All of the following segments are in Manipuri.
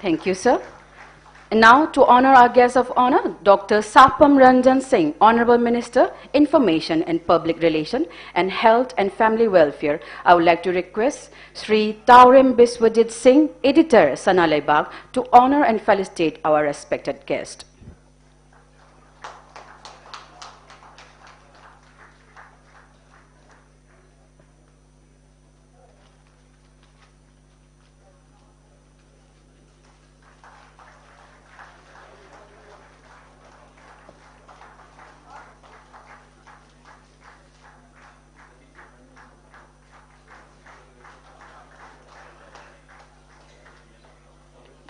Thank you, sir. And now, to honor our guest of honor, Dr. Sapam Ranjan Singh, Honorable Minister, Information and Public Relations and Health and Family Welfare, I would like to request Sri Taurim Biswajit Singh, Editor, Sanaleibak, to honor and felicitate our respected guest.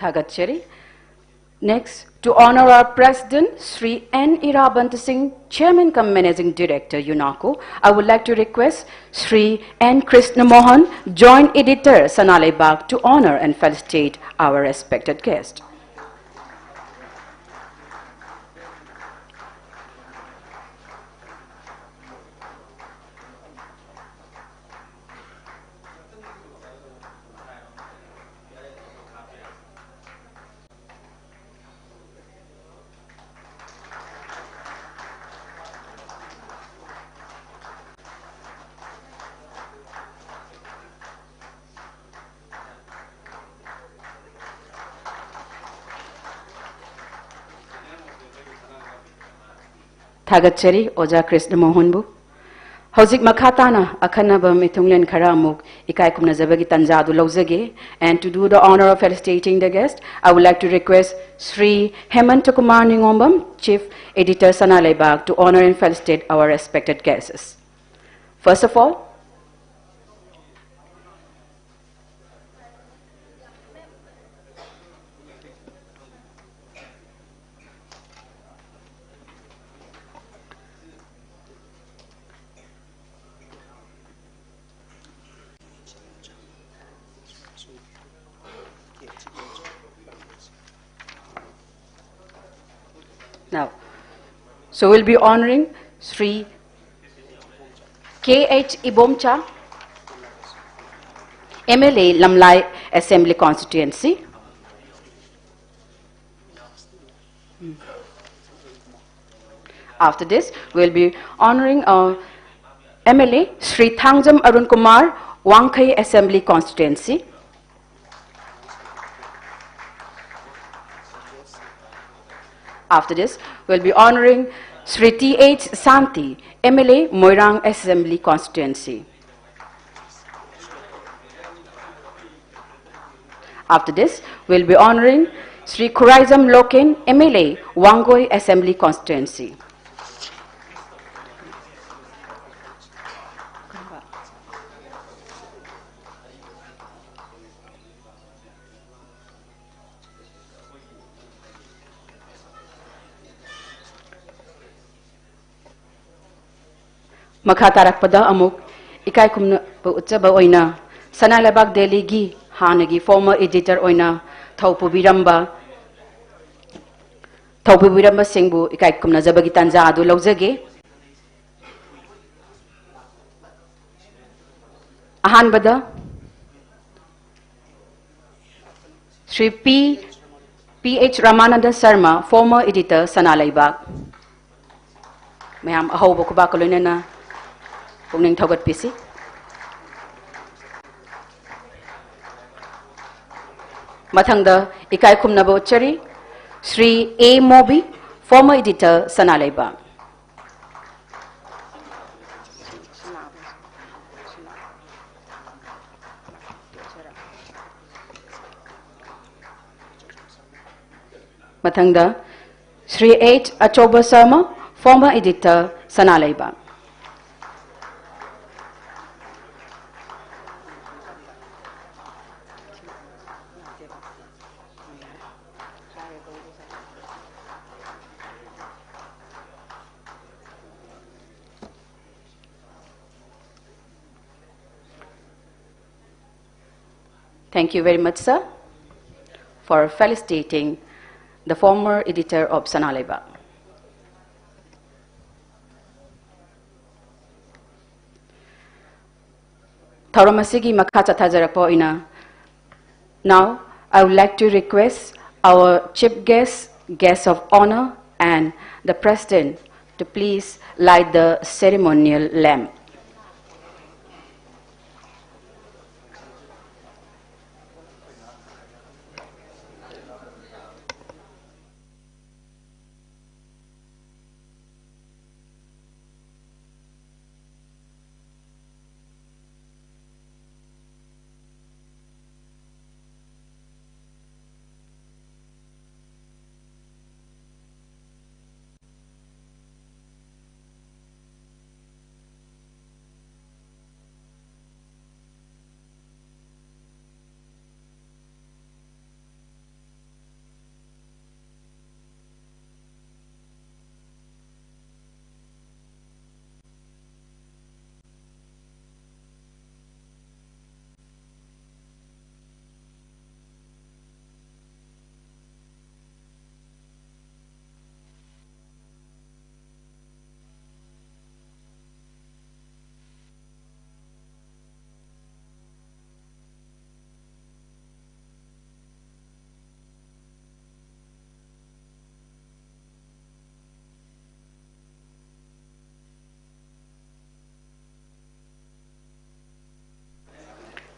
Thagachari. Next, to honor our President, Sri N. Irabant Singh, Chairman cum Managing Director, UNACO, I would like to request Sri N. Krishna Mohan, Joint Editor, Sanaleibak, to honor and felicitate our respected guest. Thagachari, Oja Krishna Mohanbu. Hauzik Makatana, Akanaba Mitunglen Karamuk, Ikai Kumnazabagi Tanzadu Lozage, and to do the honor of felicitating the guest, I would like to request Sri Hemantakumar Ningombam, Chief Editor Sanaleibak, to honor and felicitate our respected guests. First of all, now, so we'll be honoring Sri K.H. Ibomcha, MLA Lamlai Assembly Constituency. After this, we'll be honoring MLA Sri Thangjam Arun Kumar, Wangkai Assembly Constituency. After this, we'll be honoring Sri T.H. Santi, MLA, Moirang Assembly Constituency. After this, we'll be honoring Sri Kuraizam Loken, MLA, Wangoi Assembly Constituency. Makatarakpada amuk ikai kumna utchaba oina Sanaleibak Delhi gi hanagi former editor oina thaupu biramba singbu ikai kumna jabagi tanja adu laujage ahanbada Sri P.H. Ramananda Sharma, former editor Sanaleibak. Mayam ahobo ko ba kuloy na Pungning Thogat PC. Mathangda Ikai Kumnabo Chari, Sri A. Mobi, former editor Sanaleibak. Mathangda Sri H. Achoba Sharma, former editor Sanaleibak. Thank you very much, sir, for felicitating the former editor of Sanaleibak. Thauram asigi makha chathajarakpa oina now I would like to request our chief guest, guest of honor, and the president to please light the ceremonial lamp.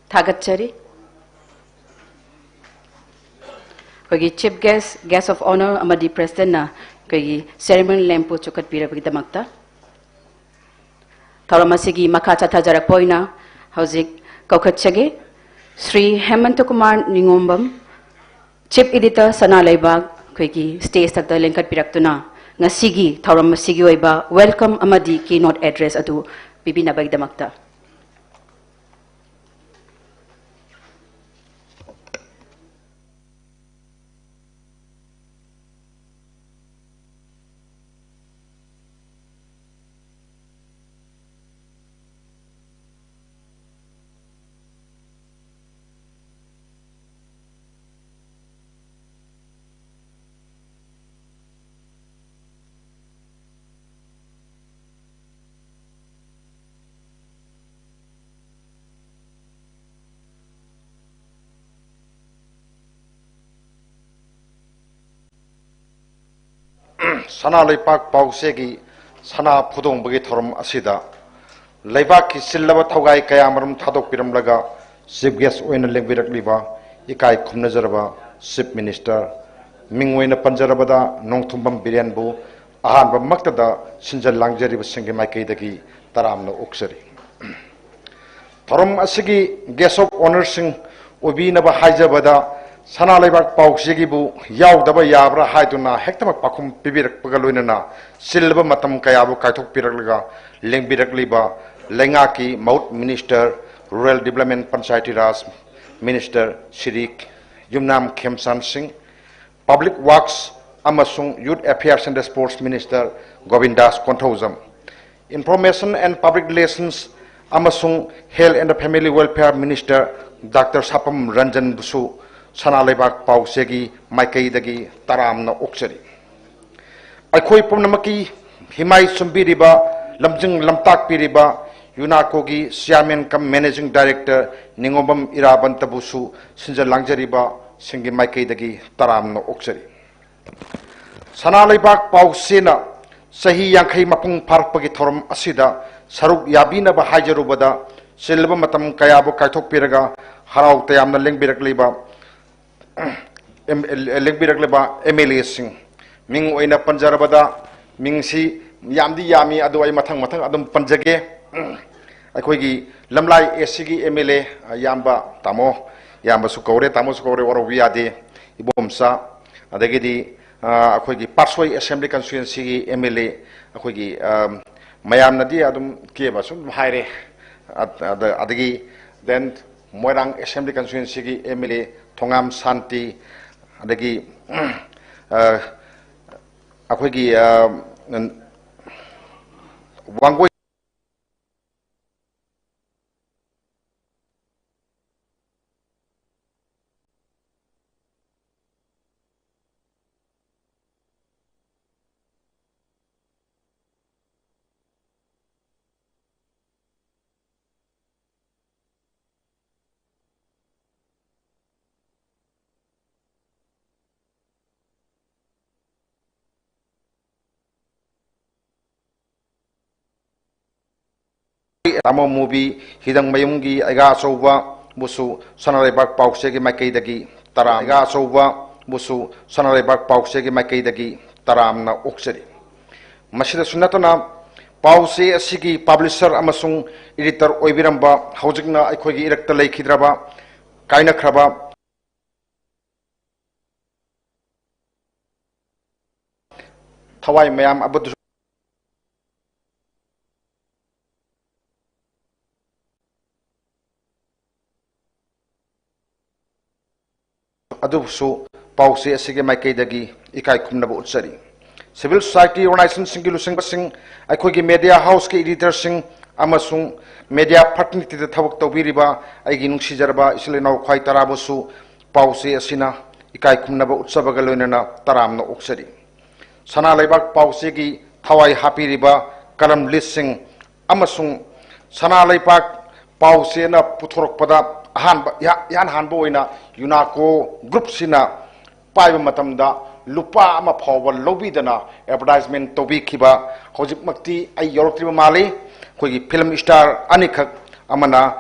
Thagachari. Kogi chief guest, guest of honor, amadi president na kogi ceremony lamp chukat pirabagi damakta. Tauramasigi makacha tajarakpoina, hauzik kaukatchage, Sri Hemantakumar Ningombam, Chief Editor Sanaleibak, kogi stage takta lengkat piraktuna, ngasigi tauramasigi oiba welcome amadi keynote address adu bibinabagi damakta. Sanaleibak pausegi sana pudong bagi thorum asida leibak ki sillaba thogai kaya marum thadok piram laga chief guest oina lengbirak liba ikai khumna jaraba chief minister mingoina panjarabada nongthumbam biryanbu ahan ba maktada sinjal langjari basingi maikai dagi taramna uksari thorum asigi guest of honor sing obina ba haijabada Sanaleibak pausigi bu yaudaba yabra haiduna hektamak pakum pibirak pagaloinana silba matam kayabu kaitok pirakliga lengbirakliba lengaki maut minister rural development panchayati raj minister Shirik Yumnam Khemsan Singh public works amasung youth affairs and sports minister Govindas Konthauzam information and public relations amasung health and family welfare minister Dr. Sapam Ranjan Busu Sanaleibak pausegi maikai dagi taramna uksari aikoi pumnamaki himai sumbiriba lamjing lamtak piriba UNACO gi chairman kam managing director Ningobam Irabantabusu sinjal langjariba singi maikai dagi taramna uksari Sanaleibak pausena sahi yankhai mapung parpagi thorum asida saruk yabina ba hajarubada silba matam kayabu kaithok piraga harau tayamna lengbirakliba lengbirakliba MLA sing ming oina panjarabada mingsi yamdi yami adu ai mathang mathang adum panjage aikoigi lamlai SCG MLA yamba tamo yamba su kore waro wiade ibomsa adagidi aikoigi Parsoi Assembly Constituency gi MLA aikoigi mayamnadi adum keba sum haire adagi then Moirang Assembly Constituency gi MLA Thongam Santi adagi akoigi wangoi tamo movie hidang mayumgi aiga soba busu Sanaleibak pause gi maikaidagi taram aiga soba busu Sanaleibak pause gi maikaidagi taramna oksari masida sunatona pause asigi publisher amasung editor oibiramba hojikna aikhogi irakta leikidraba kaina khraba thawai mayam abadu adusu pause asige maikaidagi ikai khumnaba utsari civil society organization singi lusing basing aikhogi media house ke editor sing amasung media fraternity da thabak tawbiriba aigi nungsijarba isleno khwai tarabusu pause asina ikai khumnaba utsabaga loinana taramna oksari Sanaleibak pause gi thawai hapiriba kalam listing amasung Sanaleibak pause na puthorokpada yan hanbo oina UNACO group sina paiba matamda lupa ama phawba lobidana advertisement tobi khiba hojik makti ai yoroktriba mali khogi film star anikhak amana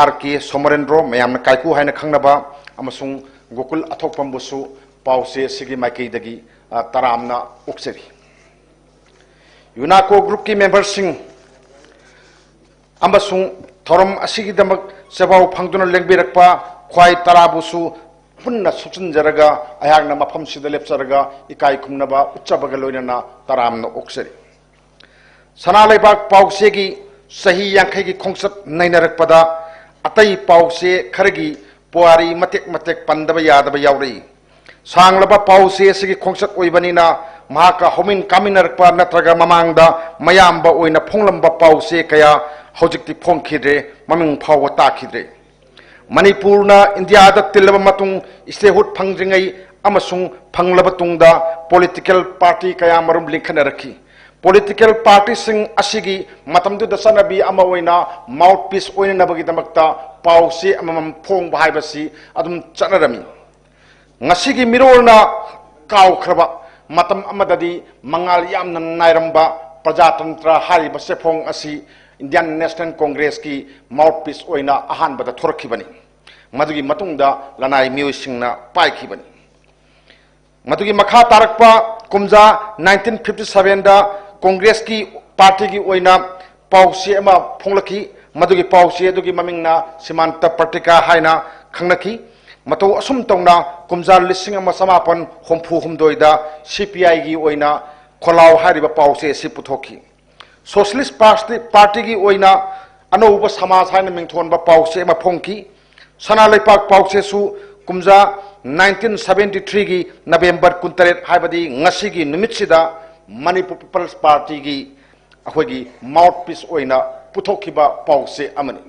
RK Somarendro mayamna kaiku haina khangnaba amasung Gokul athokpam busu pause sigi maikei dagi taramna ukseri UNACO group ki members sing amasung thorom asigi damak sebau phangduna lengbirakpa khwai tarabusu punna suchinjaraga ayagna mafam sida lepsaraga ikai khumnaba uchabaga loinana taramna oksari Sanaleibak pause gi sahi yankhai gi khongsat nainarakpada atai pause kharagi puari matek pandaba yadaba yauri sanglaba pause sigi khongsat oibanina mahaka homin kaminarakpa natraga mamangda mayamba oina phonglamba pause kaya hojikti phongkhidre maming phawa takhidre manipurna India da tilaba matung istehut phangringai amasung phanglaba tungda political party kaya marum linkhanaraki political party sing asigi matamdu da sanabi ama oina mouthpiece oina nabagi damakta pause amam phong bahaibasi adum chanarami ngasigi mirolna kaw khraba matam amadadi mangal yamna nairamba prajatantra hariba sefong asi Indian National Congress ki mouthpiece oina ahan bada thorkhibani madugi matungda lanai miusingna paikhibani madugi makha tarakpa kumja 1957 da Congress ki party ki oina pause ama phonglaki madugi pause dugi mamingna Simanta Partika haina khangnaki mato asum tongna kumja lising ama samapan hompu humdoida CPI gi oina kholaw hariba pause si puthoki Socialist Party ki oina anouba samaj haina mingthonba pause ma phongki Sanaleibak pause su kumja 1973 gi November 28 haibadi ngasi gi numitsida Manipur People's Party gi akhoigi mouthpiece oina puthokiba pause amani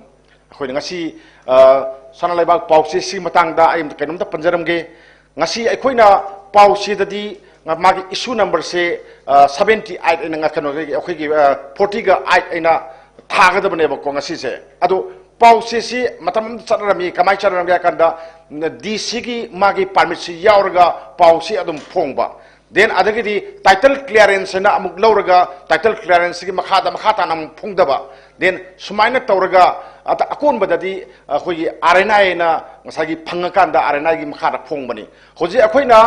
akhoi ngasi Sanaleibak pause si matangda aim kainomta panjaramge ngasi aikoina pause dadi magi issue number se 78 ina ngakano akhoi 40 ga 8 ina thagadabane ba ko ngasi se ado pause si matam charami kamai charami kanda DC gi magi permit si yaurga pause adum phongba then adagidi title clearance na amuk lauraga title clearance gi makhata nam phongdaba then sumaina tauraga ata akon badadi khoi arena na ngasagi phangakanda arena gi makhata phongbani hoji akhoina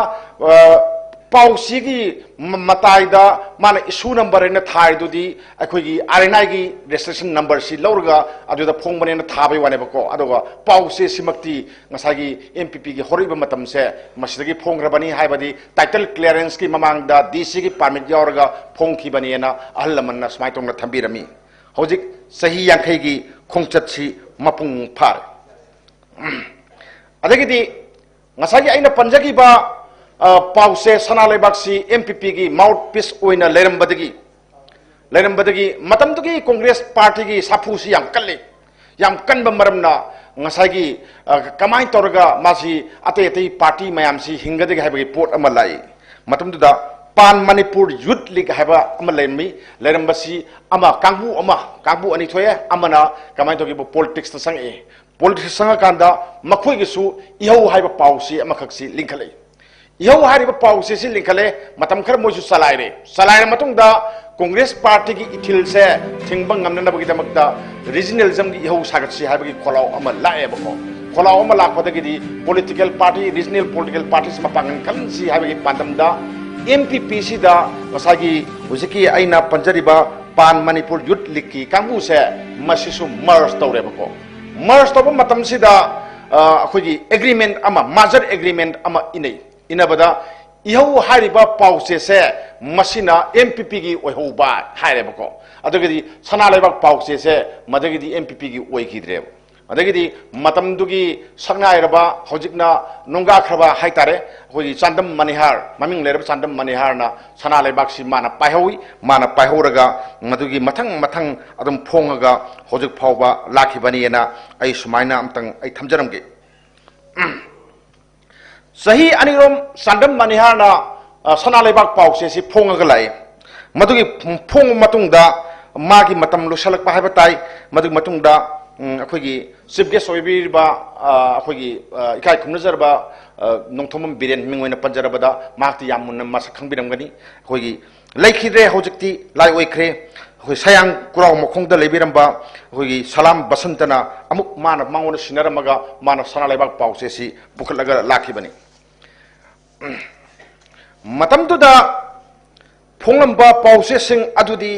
pause gi mataida mana issue number na thai dudi akhoigi arena gi registration number si lauraga aduda phongbani na thabai wane bako adoga pause simakti ngasagi MPP gi horiba matam se masidagi phongrabani haibadi title clearance ki mamangda DC gi permit yauraga phongki bani na ahlamanna smaitongna thambirami hojik sahi yankhai gi khongchat si mapung phar adagidi ngasagi aina panjagi ba pause Sanaleibak si MPP gi mouthpiece oina lerambadagi matamdugi Congress Party gi sapu si yam kanba maramna ngasagi kamai torga masi ate party mayam si hingadagi haibagi port amalai matamduda Pan Manipur Youth League haba ama lerambasi ama kangbu ani thoye amana kamai togi politics ta politics sanga kanda makhoi gi su ihau haiba pause ama khaksi linkalai इहो हारिबा पाउसे से लिखले मतम खर मोजु सलाइरे मतुंगदा कांग्रेस पार्टी की इथिल से थिंगबंग नमनबगी दमकता रीजनलिज्म की इहो सागतसी हाइबगी खोलाव अमा लाएबको खोलाव अमा लाखोदगी political party regional political party से मपांगन कलंसी हाइबगी पांदमदा MPP सिदा मसागी हुजिकी आइना पंजरिबा पान मणिपुर यूथ लीग की कांगू से मसिसु मर्ज तौरेबको मर्ज तौब मतम सिदा अखोगी एग्रीमेंट अमा माजर एग्रीमेंट अमा इनबदा इहो हारिबा पाउसे से मसिना MPP की ओइहोबा हाइरेबको अदगदी सनालेबाक पाउसे से मदगदी MPP की ओइखिद्रेब अदगदी मतमदुगी संगाइरबा हौजिकना नोंगाखरबा हाइतारे होगी चांदम मनिहार ममिंग लेरब चांदम मनिहारना सनालेबाक सि माना पाइहौरगा मदुगी मथंग मथंग अदम फोंगगा हौजिक फावबा लाखिबनीना आई सुमाइना अमतंग आई थमजरमगे सही अनिरोम चांदम मनिहारना सनालेबाक पाउसे सि फोंगगा लाय मदुगी फोंग मतुंगदा मागी मतम लुसलकपा हाइबा ताई मदुगी मतुंगदा अखोगी चीफ गेस्ट ओइबिरबा अखोगी इकाय खुमनजरबा नोंथोमम बिरेन मिंगोइना पंजरबदा माक्ति याम मुन्ना मसक खंबिरमगनी अखोगी लैखिद्रे हौजिकती लाइ ओइख्रे अखोई सयांग कुराव मखोंगदा लेबिरमबा अखोगी सलाम बसंतना अमुक माना मांगोना सिनरमगा माना सनालेबाक पाउसेसी पुखलगा लाखिबनी मतमदुदा फोंगलंबा पाउसेसिंग अदुदी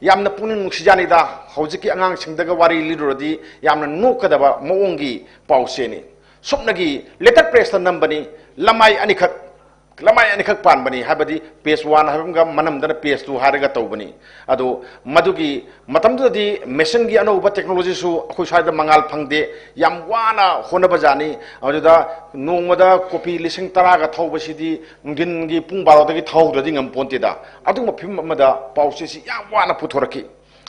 यामना पुनिंग नुक्सिजानिदा हौजिकी आंगांग सिंगदगा वारी लिरुरदी यामना नोकदबा मओंगी पाउसेनी सुपनगी लेटर प्रेस नंबनी लमाई अनिखक पानबनी हाबदी पेज 1 हाबमगा मनमदना पेज 2 हारगा तौबनी अदो मदुगी मतमदुदी मेशन की अनौबा टेक्नोलॉजी सु अखोई साइदा मंगाल फंगदे याम वाना होनबजानी अदुदा नोंगमदा कॉपी लिसिंग 10 गा थौबसिदी नुंदिनगी पुंग 12 दगी थौददी ngam-ponteda अदुमा फिम अमदा पाउसेसी याम वाना पुथोरकी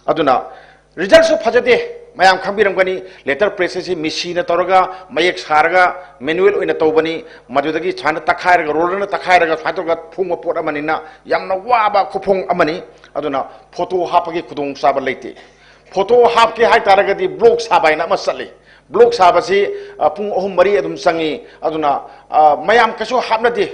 अदुना रिजल्ट सु फजदे मैम खंबीरमगनी लेटर प्रेस से मिसीना तौरगा मयक सारगा मैनुअल ओइना तौबनी मदुदगी छाना तखायरगा रोलरना तखायरगा फातोगा फुंग पोट अमनिना यामना वाबा खुफोंग अमनी अदुना फोटो हापगी खुदोंग साबा लेते फोटो हापके हाय तारगदी ब्लॉग साबाइना मसले ब्लॉग साबसी पुंग अहुम मरी अदुम संगी अदुना मयाम कसो हामनदे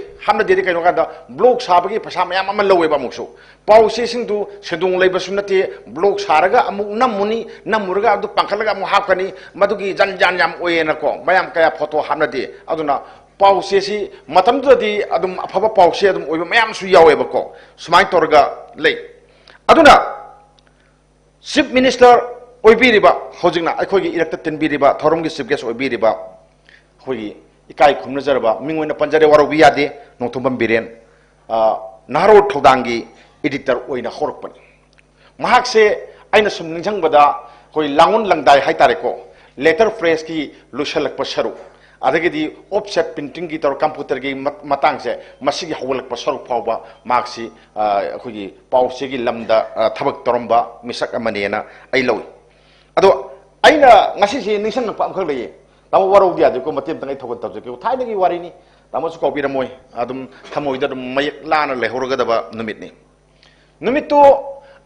कइनो कादा ब्लॉग साबगी पसा मयाम अमन लवेबा मुसो पाउसे सिंदु सेदुंग लेबसु नते ब्लॉग सारगा अमुक नमुनी नमुरगा अदु पंखलगा अमु हापकनी मदुगी जानजान याम ओयेनको मयाम कया फोटो हामनदे अदुना पाउसे सि मतमदुदी अदुम अफबा पाउसे अदुम ओइबा मयाम सु यावेबको सुमाइ तोरगा ले अदुना चीफ मिनिस्टर ओइबिरिबा होजिंगना अखोगी इरक्ता तिनबिरिबा थौरमगी चीफ गेस्ट ओइबिरिबा होगी इकाय खुमनजरबा मिंगोइना पंजरे वारोबि यादे नोंथोमम बिरेन नारो थौदांगी एडिटर ओइना होरकपनी महाकसे आइना सुम निंजंगबदा होई लांगुन लंगदाय हाइतारेको लेटर फ्रेस की लुशलक पसरु अदगदी ऑफसेट प्रिंटिंग की तौर कंप्यूटर की मतंग से मसीगी हवलक पसरु फावबा मार्क्सी अखोगी पाउसे की लमदा थबक तोरंबा मिसक अमनेना आई लौई अदो आइना ngasi निंसन पाम खक लई तामो वारो दिया को मतेम तंgai थगन तबजे थाइनगी वारिनी तामो सु कौबिरमोय अदुम थमोइदा मयक लाना लेहरगदबा नुमितनी नुमितो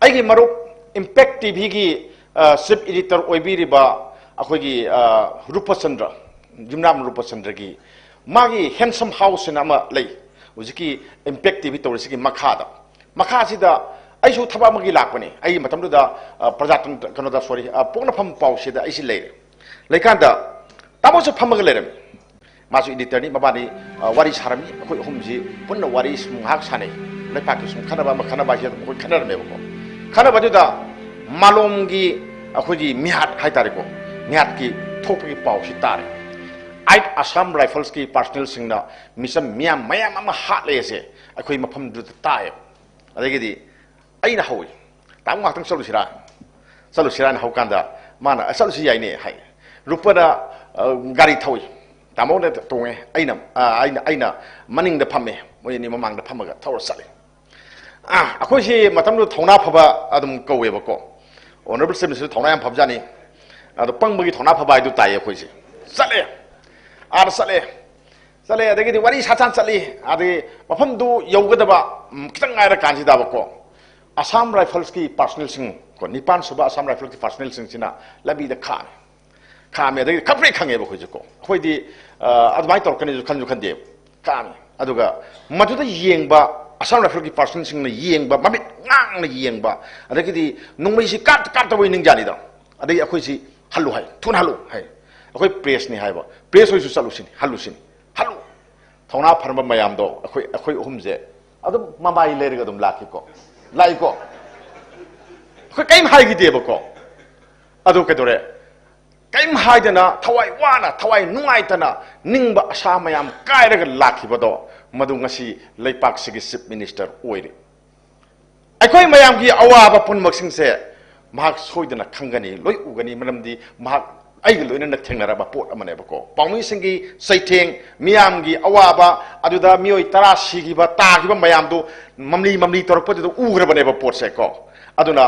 आइगी मरुप इम्पैक्ट टीवी की चीफ एडिटर ओइबिरिबा अखोगी रूपचंद्र जिमनाम रूपचंद्र की मागी हैंडसम हाउस नामा लई उजिकी इम्पैक्ट टीवी तौरसिकी मखासिदा आइसु थबा मगी लापने आई मतमदुदा प्रजातंत्र कनोदा सॉरी पोंगनफम पाउसिदा आइसि लेरे लेकांदा तामोसु फमग लेरम मासु एडिटरनी मबानी वारी सारमी अखोई हुमजी पुन्न वारी सुहाक साने लेपाकी सुम खनबा मखनबा जे कोई खनरमेबको खनबदुदा मालोमगी अखोजी मिहात हाइतारेको मिहात की थोपगी पाउसि तारे 8 असम राइफल्स की पर्सनल सिंगना मिसम मियाम मयाम अमा हालेसे अखोई मफम दुता ताय अदेगिदी अइना हौई ताम गातंग चलुसिरा हौकांदा माना चलुसि याइने हाय रुपना गाड़ी थौई तामोने तोंगे अइना मनिंग द फमे मोयनि ममांग द फमगा थौर चले अखोइसि मतमदु थौना फबा अदुम कौवेबको ऑनरेबल सेमिनिस्टर थौना याम फबजानी अदु पंगबगी थौना फबा आइदु ताय अखोइसि चले आर चले अदगिदी वारी साचान चली अदि मफमदु यौगदबा खितंग आइरा कांजिदाबको असम राइफल्स की पर्सनल सिंह को निपान सुबह असम राइफल्स की पर्सनल सिंह सिना लबी द खामे अदगी खप्रे खंगेबो खोजको खोइदी अदमाइ तोरकनी जो खंजु खंदे kami aduga maduda yengba asam rifle ki person sing na yengba mabit ngang na yengba adagidi nungmai si kat way ning jani da adagi akhoi si halu hai thun halu hai akhoi press ni hai ba press hoi su chalu sin halu thona pharma mayam do akhoi humje adum mamai lerga dum laki ko lai ko akhoi kaim hai gi deba ko adu kedore kaim hai dana thawai wana thawai nungai tana ningba asa mayam kairaga laki bodo madu ngasi leipak sigi chief minister oire akhoi mayam gi awaba punmak sing se mahak soidana khangani loi ugani maramdi mahak ai loina na thengnaraba pot amane bako paumi singi saitheng miyam gi awaba aduda mioi tara sigi ba ta gi ba mayam do mamli torpo do ugrabane ba pot se ko aduna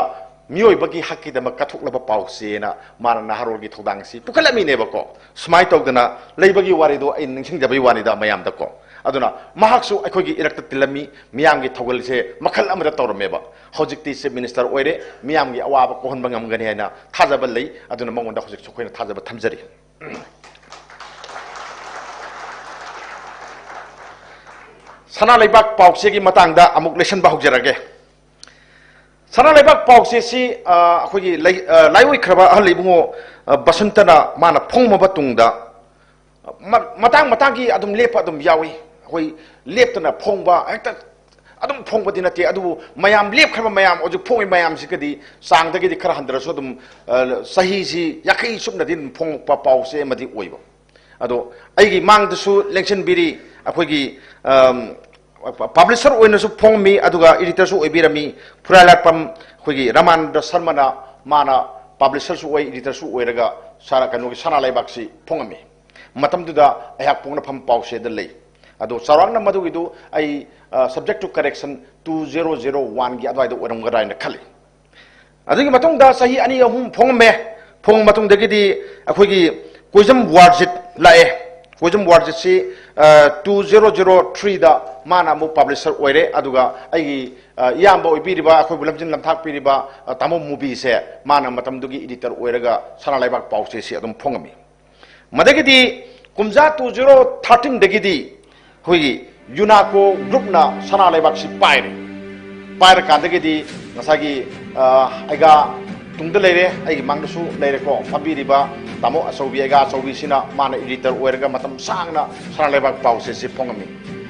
mioi bagi hakki da makathuk laba pause na mana naharol gi thodang si pukalami ne bako smai tawdana leibagi wari do ai ningsing jabai wani da mayam da ko aduna mahaksu akhoi irakta tilami miyam gi thogal se makhal amra tawrmeba hojikti chief minister oire miyam gi awaba ko honba ngamgani haina thajaba lei aduna mangonda hojik chokhoi na thajaba thamjari Sanaleibak pause gi matangda amuk lesson ba hokjarage Sanaleibak pause si akhoi laioi khraba halibungo basantana mana phongma batungda matang gi adum lepa adum yawi hoi leptana phongba hekta adum phongba dinate adu mayam lep khaba mayam oju phongi mayam sikadi sangdagi di khara handra so dum sahi si yakai subna din phong pa pause madi oiba ado aigi mangda su election biri akhoi gi publisher oina su phongmi aduga editor su oibirami puralatpam khoi gi raman sarmana mana publisher su oi editor su oiraga sara kanu Sanaleibak si phongami matamduda ayak pongna pham pause da lei ado sarang na madugidu ai subject to correction 2001 gi adwai do oram garai na khali adigi matungda sahi ani ahum phong matung dagidi akhoi gi koijam warjit lae koijam warjit si 2003 da mana mu publisher oire aduga ai yamba oibiriba akhoi bulamjin lamthak piriba tamo movie se mana matamdugi editor oiraga Sanaleibak pause si adum phongami madagidi kumja 2013 dagidi hui UNACO group na Sanaleibak si paire kandagidi nasagi aiga tungda leire aigi mangdasu leire ko pabiriba tamo asobi aiga asobi sina mana editor oirga matam sangna Sanaleibak pause si phongami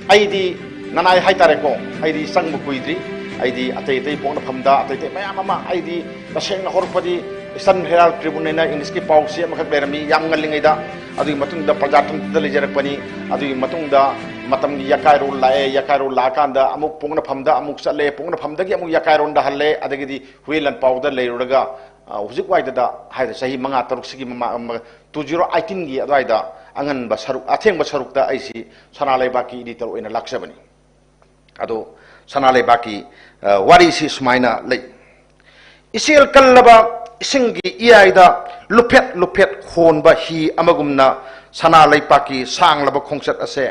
aidi nanai haitare ko aidi sangbu kuidri aidi atei pongna phamda atei mayam ama aidi taseng horpadi Eastern Herald Tribune na English ki pause makak lerami yang ngalingai da adu matungda prajatam da lejarakpani adu matungda matam gi yakairo la kanda amuk pongna phamda amuk sale pongna phamda gi amuk yakairo da halle adagidi huilan powder leiraga hujik waida da haida sahi manga taruk sigi 2018 gi adwaida angan ba saruk atheng ba saruk da aisi Sanaleibak ki editor oina laksabani ado Sanaleibak ki wari si sumaina lei isil kallaba isingi iyaida lupet honba hi amagumna Sanaleibak ki sanglaba khongsat ase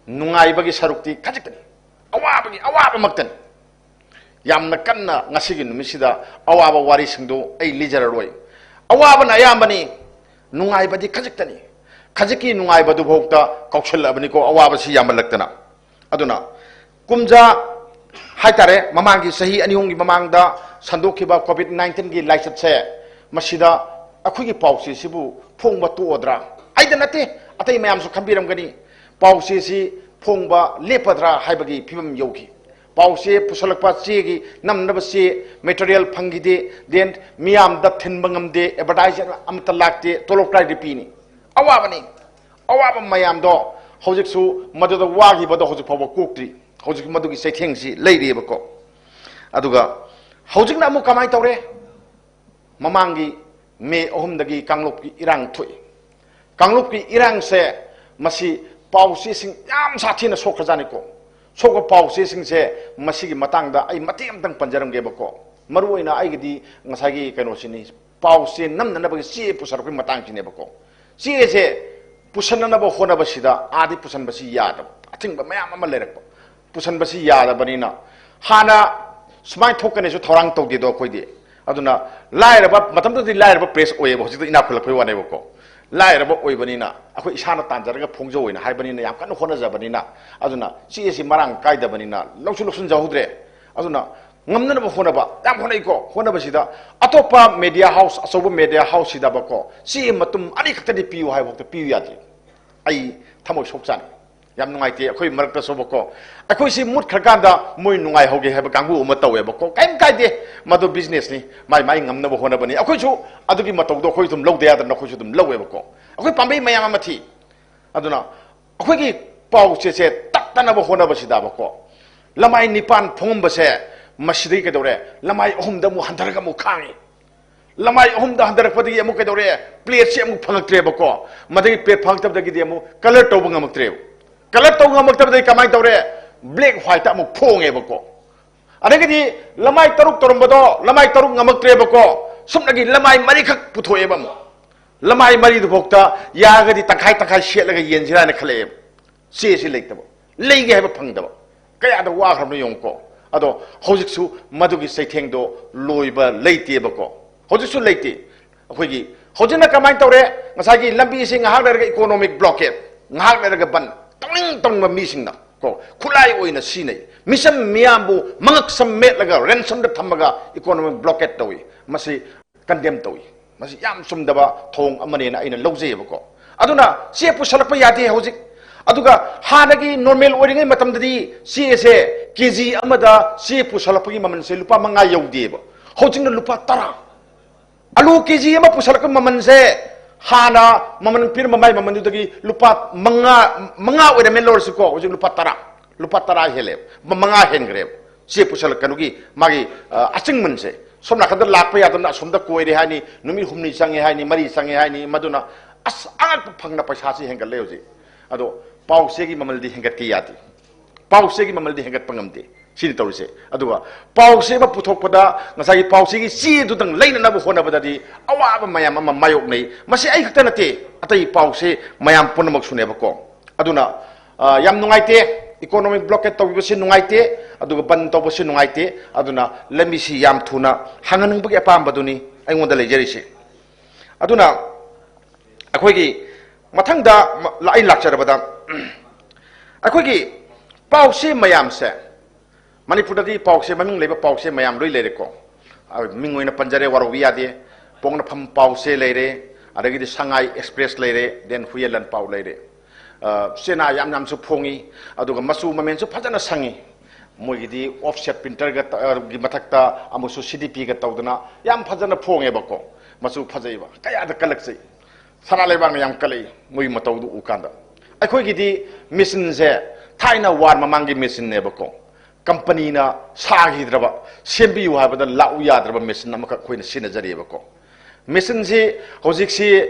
nungai bagi sarukti kajikani awaba maktan yamna kanna ngasigi numisida awaba wari singdo ai lijararoi awaba na yambani nungai badi kajikani kajiki nungai badu bhokta kaushallabani ko awaba si yamalaktana aduna kumja haitare mamangi sahi anihungi mamangda sandokiba COVID-19 gi laisat se masida akhugi pause sibu phongba tuodra aida nate atai mayam su khambiram gani pause si phongba lepadra haibagi phibam yogi pause pusalakpa chegi namnaba se material phangide then miyam da thinbangam de advertisement amta lakte tolokrai dipini awaba mayam do hojik su maduda wagi bado hojik phawa koktri hojik madugi saithengsi leireba ko aduga hojik na amu kamai tawre mamangi me ohumdagi kanglop ki irang thui kanglop ki irang se masi pause sing yam sathina sokrajani ko soka pause sing se masigi matangda ai mati amtang panjaram ge bako maruina ai gidi ngasagi kaino sini pause namna na bagi si pusar ko matang sine bako si se pusanna na bo hona basida adi pusan basi yada ating ba mayam ama lerak pusan basi yada banina hana smai thokane su thorang tawdi do koidi aduna laira ba matam di laira ba press oye bo hojida ina khula khoi wane bako lairaba oibanina akoi isana tanjaraga phongjo oina haibanina yam kan khona jabanina aduna si esi marang kaidabanina lawsun jahudre aduna ngamna ba khona ba yam khona iko khona ba sida atopa media house asobo media house sida ba ko si matum ani khatadi piu hai bokta piu yati ai thamo sokchan yam nungai te akoi marakta sobo ko akoi si mut khaganda moi nungai hoge haba kangu uma tawe ba ko kaim kaide madu business ni mai ngamna ba khona bani akoi chu adugi matau do khoi tum lawde ya da khoi chu tum lawe ba ko akoi pambai mayam amathi aduna akoi gi pau che tattana ba khona ba sida ba ko lamai nipan phongum ba se masidi ke dore lamai ohum mu handarga mu khangi lamai ohum da handarak padi mu ke dore plate se mu phangaktre ba ko madagi plate phangtab da gi mu color to bang amaktre color to ngamaktab da kamai dore black white mu phonge ba ko adagi lamai taruk torumbado lamai taruk ngamaktre ba ko sumnagi lamai mari khak puthoe ba mu lamai mari du bokta yagadi takai shetlaga yenjira na khale se leitabo leige haba phangdaba kaya da wa khram yong ko ado hojiksu madugi saithengdo loiba leite ba ko hojiksu leite akhoi hojina kamai tawre ngasagi lambi sing ngahak daga economic blockade ngahak daga ban tong ma mising na ko khulai oina sinai misam miambu mangak sammet laga ransom da thamaga economic blockade tawi masi condemn tawi masi yam sumdaba thong amane na aina lawje ba ko aduna se pusalakpa yade hojik aduga hanagi normal oringai matamdadi se kg amada se pusalapagi maman se lupa manga yaudeba hojingna lupa tara alu kg ama pusalaka maman se hana maman pir mamai maman dagi lupa manga oida melor siko hojing lupa tara hele manga hengre se pusalaka nugi magi aching manse somna khadar lakpa yadana somda koire hani numi humni sange hani mari sange hani maduna as angat phangna paisa si hengal leoji ado pausegi mamaldi hengat ki yati pausegi mamaldi hengat pangamde sini tawse aduga pause ba puthok pada ngasagi pausegi si dudang leina na bu hona badadi awa ba mayam ama mayok nei masi ai khakta nate atai pause mayam punamak sune ba ko aduna yam nungaite economic blockade tawi basi nungaite aduga ban taw basi nungaite aduna lemisi yam thuna hanganang bagi apam baduni ai ngonda lejerisi aduna akhoi mathangda lai lakcharabada akhoi pause mayam se manipuradi pause maming leba pause mayam loi lere ko mingoina panjare warowi ade pongna pham pause lere adagi sangai express lere den huyelan pau lere sena yam su phongi aduga masu mamen su phajana sangi moigidi offset printer ga gi mathakta amusu cdp ga tawdana yam phajana phonge bako masu phajaiba kaya da kalaksai Sanaleibak yang kalai moi matau du ukanda akhoi gidi mission se thaina war mamangi mission ne bako company na sagi draba sembi wa bada lau ya draba mission na maka khoina sina jari bako mission se hojik si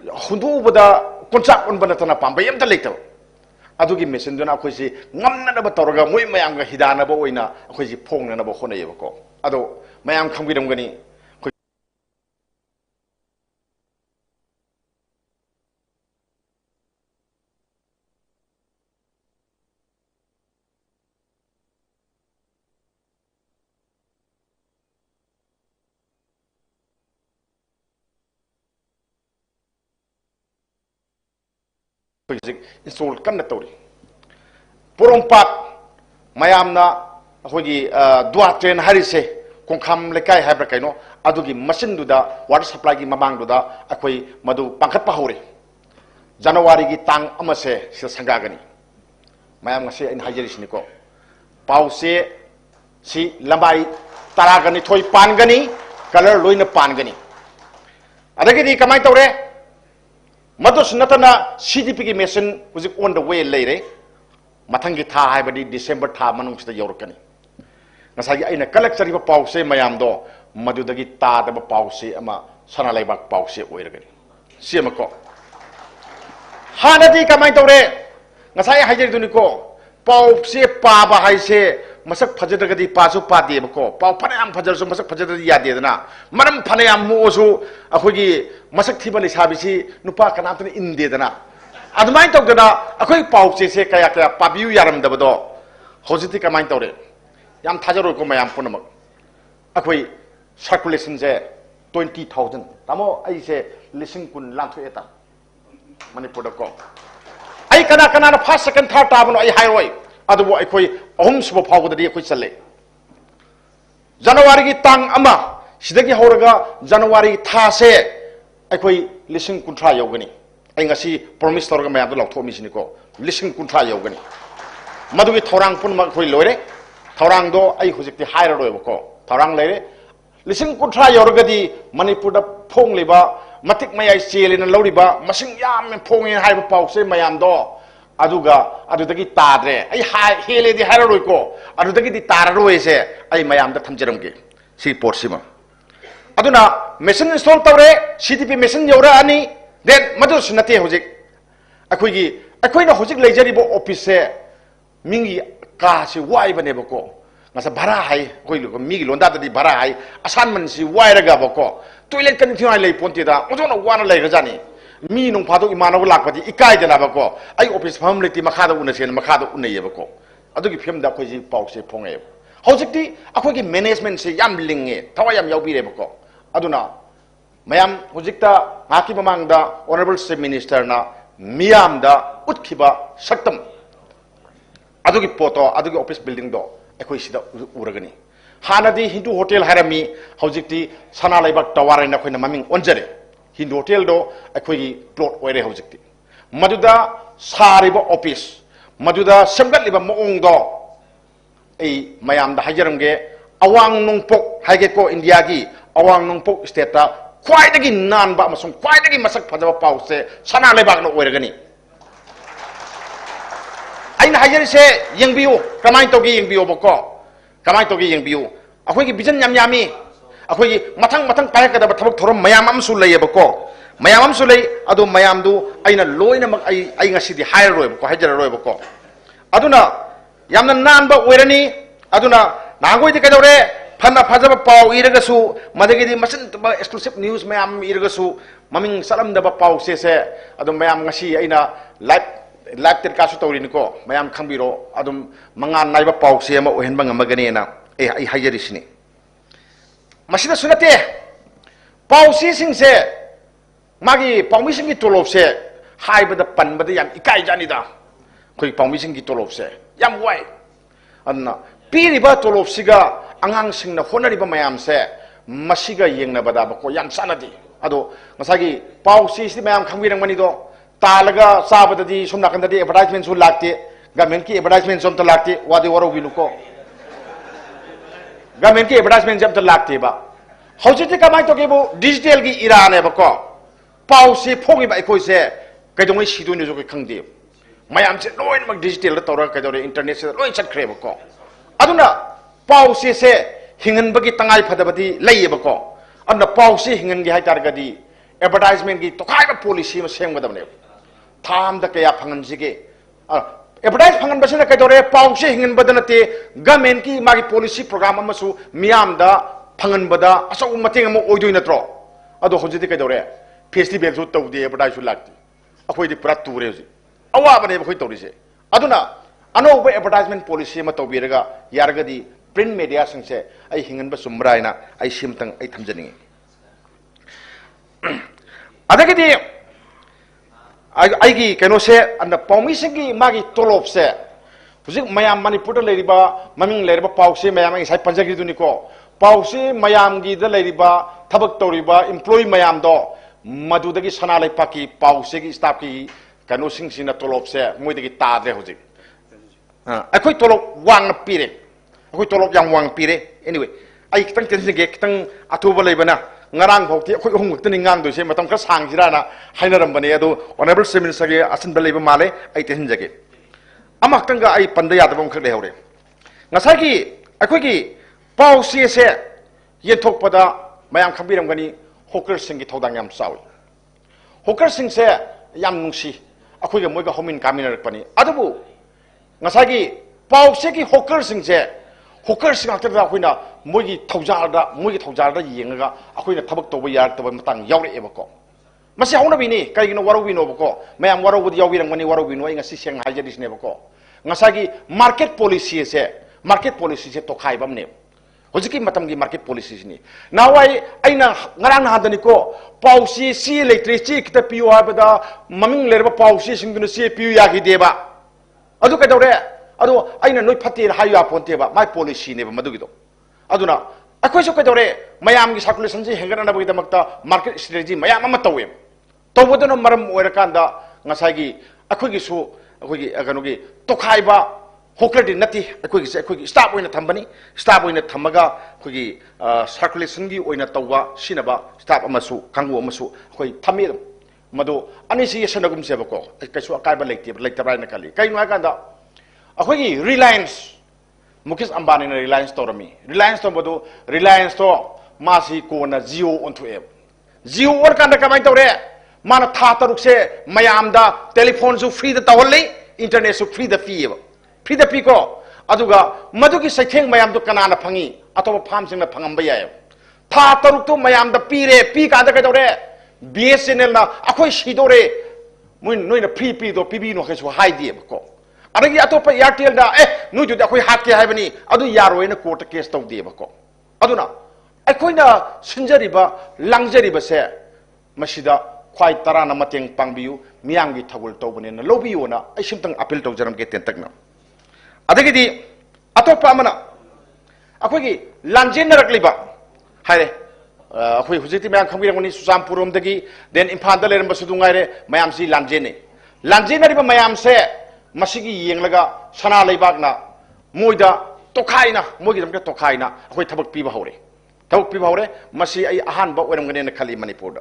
hundu bada contract on bana tana pamba yam ta leita adugi mission duna khoi si ngamna da tawraga moi mayam ga hidana ba oina khoi si phongna na ba khona yebako ado mayam khamgidam gani install kan tori porompat mayamna hogi dua train harise kongkham lekai habra kaino adugi machine duda water supply gi mamang duda akhoi madu pangkhat pa hore january gi tang amase sil sangagani mayam ngase in hajeris niko pause si lambai taragani thoi pangani color loina pangani adagi di kamai tore Madus natana CDP ki mission was on the way later. Matangi tha hai badi December tha manung sida yorkani. Ngasagi aina collector ba pause mayam do madudagi ta da ba pause ama Sanaleibak pause oiragani. Siama ko. Hanadi kamai tawre ngasai hajer duniko pause pa ba haise masak phajadagadi pasu pa de bako pau phanayam phajar so masak phajadadi yade dana maram phanayam mo so akhogi masak thiba lisabisi nupa kanatani inde dana adumai tawdana akhoi pause se kaya pabiu yaram dabado hojiti kamai tawre yam thajaro ko mayam punamak akhoi circulation se 20,000 tamo ai se lising kun langtho eta manipur da ko ai kana first second third tabano ai hairoi adu ai khoi ahum suba phawda di khoi challe January gi tang ama sidagi horaga January tha se ai khoi lising kuntra yogani ai ngasi promise torga mayam do lauthomi sini ko lising kuntra yogani madugi thorang pun ma khoi loire thorang do ai hujikti haira roi ko thorang leire lising kuntra yorgadi manipur da phong liba matik mayai chelina loriba masing yam phong yin haiba pause mayam do aduga adudagi tadre ai hele di haira roi ko adudagi di tar roi se ai mayam da thamjeram ge si porsima aduna machine install tawre CTP machine yora ani then madu sunate hojik akoina hojik leijari bo office se mingi ka si wai bane bako ngasa bara hai koi lu mi londa da di bara hai assignment si wai raga bako toilet kan thi lei ponti da ojona wana lei gajani mi nong phado imana bu lakpati ikai de na bako ai office pham leti makhada una sen makhada una ye bako adugi phim da khoi ji pau se phonge hojikti akogi management se yam linge thawa yam yaw bi re bako aduna mayam hojikta ngaki mamangda honorable chief minister na miyam da utkiba saktam adugi poto adugi office building do ekoi sida uragani hanadi hindu hotel harami hojikti Sanaleibak tower na khoina maming onjare hindu hotel do ekoi plot oire hojikti maduda sariba office maduda semgatliba moong do ei mayam da hajaramge awang nungpok haige ko India gi awang nungpok state ta khwaidagi nanba amasung khwaidagi masak phajaba pause Sanaleibak no oiragani aina hajari se yengbiu kamai togi yengbiu boko kamai togi yengbiu akhoi gi vision yam yami akhoi gi mathang pai ka da thabak thorom mayam am su lei boko mayam am su lei adu mayam du aina loina mak ai ngasi di hair roi boko hajara roi boko aduna yamna nanba oirani aduna nangoi di kadore Fana phajaba pau iragasu madagidi masin exclusive news mayam iragasu maming salam daba pau se adum mayam ngasi aina live telecast tawrin ko mayam khambiro adum mangan naiba pau se ma ohen bang magani na ai hajari sini masida sunate pau se sing se magi pawmi sing gi tolop se haibada panbada yam ikai jani da khoi pawmi sing gi tolop se yam wai anna piriba tolop siga angang sing na honariba mayam se masiga yengna bada bako yam sanadi ado ngasagi pau si mayam khambirang mani do talaga sabadadi sumna kandadi advertisement su lakte government ki advertisement som to lakte wadi waro binuko government ki advertisement jam to lakte ba hojite kamai to kebo digital gi irane bako pau si phogi ba koi se kaidong si do ni jo khangde mayam se loin mak digital to ra kaidore internet se loin chat khre bako aduna pau si se hingan bagi tangai phadabadi leiyebako anna pau si hingan gi haitar gadi advertisement gi tokai ba policy ma sengmadamne tham da kaya phangan jige advertise phangan basina kaidore pau si hingan badanate government ki magi policy program amasu miyam da phangan bada asau mateng am oidoi natro ado hojiti kaidore festival so tawde advertise su lakti akoi di pura ture ji awa bane khoi tawrise aduna ano ba advertisement policy ma tawbiraga yargadi print media singse ai hingan ba sumraina ai simtang ai thamjani adagidi ai gi keno se and pawmi singi magi tolop se hujik mayam manipur da leriba maming leriba pause mayam ai sai panjagi duni ko pause mayam gi da leriba thabak toriba employee mayam do madudagi Sanaleibak ki pause gi staff ki keno sing sina tolop se moidagi tadre hujik akhoi tolop wang pire akhoi tolop yang wang pire anyway ai kitang tension ge kitang atuba leibana ngarang phokti akhoi hongtani ngang do se matam ka sangjira na hainaram bane ado honorable chief minister ge asan ba leiba male ai tension jage amaktang ga ai panda yadabam khak le hore ngasai gi akhoi gi pau se se yenthok pada mayam khambiram gani hawker sing gi thodang yam sawi hawker sing se yam nungsi akhoi ga moiga homin kaminar pani adabu ngasagi pau se ki hawker sing se hawker sing akta da khoina moigi thaujar da yenga akoina thabak toba yar toba matang yawre ebako masi hauna bini kaigino waro bino bako mayam waro budi yawirang mani waro bino inga siseng hajadis ne bako ngasagi market policy se to khai bamne hojiki matam gi market policies ni nawai aina ngarang na hadani ko pausi si electricity kita piu habada maming lerba pausi singduna si piu ya gi deba adu ka dore adu aina noi phati hayu aponte ba my policy ne ba madu gi do aduna akhoi so ka dore mayam gi circulation ji hengana na bagi damakta market strategy mayam ama tawe tawbodona maram oirakanda ngasai gi akhoi gi su akhoi gi agano gi tokhaiba hoklerdi nati akhoi staff oina thambani staff oina thamaga akhoi circulation gi oina tawba sinaba staff amasu kangu amasu akhoi thami madu ani si sanagum seba ko kaisu akaiba lektabra na kali kai no kanda akhoi reliance Mukesh Ambani na reliance to rami reliance to madu reliance to masi ko na Jio onto e Jio or kanda kamai tawre mana tha taruk se mayam da telephone su free da tawle internet su free da fee free da fee ko aduga madu ki saitheng mayam to kanana phangi atop farm sing na phangam ba ya tha taruk to mayam da pire pi ka da ka tawre BSNL na akhoi sidore mun noi na free pi do pb no khesu hai die ko adagi atop Airtel da nu ju da akhoi hat ke haibani adu yaroi na court case taw die ko aduna akhoi na sinjariba langjariba se masida khwai tarana mateng pangbiu miyangi thagul tawbane na lobiyo na ai simtang appeal tawjaram ke tentakna adagi di atop amana akhoi gi lanjen rakliba haire akhoi hujiti mayam khambirangoni Susampurom dagi then Imphal da leramba sudungai re mayam si lanjene lanjena riba mayam se masigi yenglaga Sanaleibak na moida tokhaina mogi damke tokhaina akhoi thabak piba hore masi ai ahan ba oramgane na khali Manipur da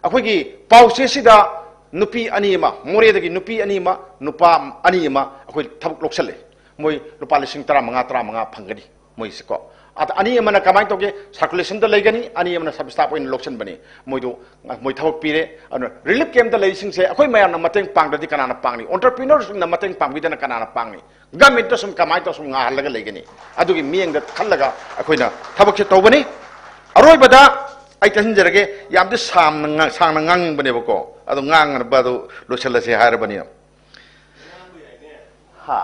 akhoi gi pause sida nupi anima more dagi nupi anima nupa anima akhoi thabak loksale moi lupa lising 35 phangani moi siko at ani mana kamai toge circulation da legani ani mana substaff in loction bani moidu moi thawak pire relief camp da leising se akhoi mayam na mateng pangdadi kanana pangni entrepreneurs na mateng pangbidana kanana pangni government to sum kamai to sum nga halaga legani adugi mieng da khallaga akhoi na thawak se tawbani aroi bada ai tan jarage yam de sam na sang na ngang bane bako adu ngang na badu lochalla se har bani ha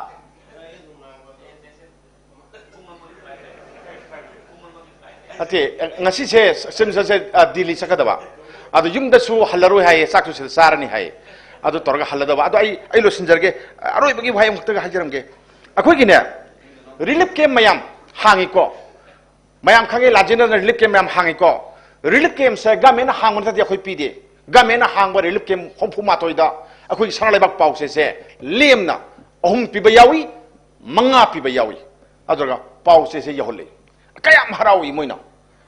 ate ngasi se simsa se Delhi sakadaba adu yumda su halaru hai saksu se sarani hai adu torga haladaba adu ai lo sinjarge aroi bagi bhai mukta hajaramge akhoi gine relief camp mayam hangi ko mayam khange lajena relief camp mayam hangi ko relief camp se gamen hangon ta akhoi pide gamen hangba relief camp hompu matoida akhoi Sanaleibak pause se lemna ahum piba yawi manga piba yawi aduga pause se yaholle kayam harawi moina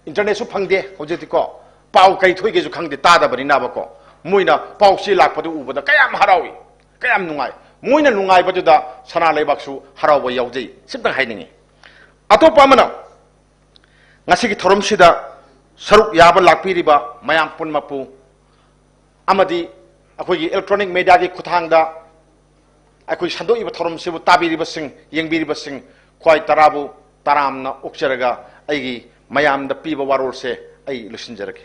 internet su phangde hojeti ko pau kai thoi ge ju khangde ta da bani na ba ko moina pau si lak padu u bada kayam harawi kayam nungai moina nungai badu da Sanaleibak su harawa yaujei simtang hainingi atopa mana ngasi gi thorom sida saruk yaba lakpiriba mayam punmapu amadi akhoi gi electronic media gi khuthang da akhoi sandoi ba thorom sibu tabiriba sing yengbiriba sing khwai tarabu taramna ukcharaga aigi mayam da piba warol se ai lusinjarake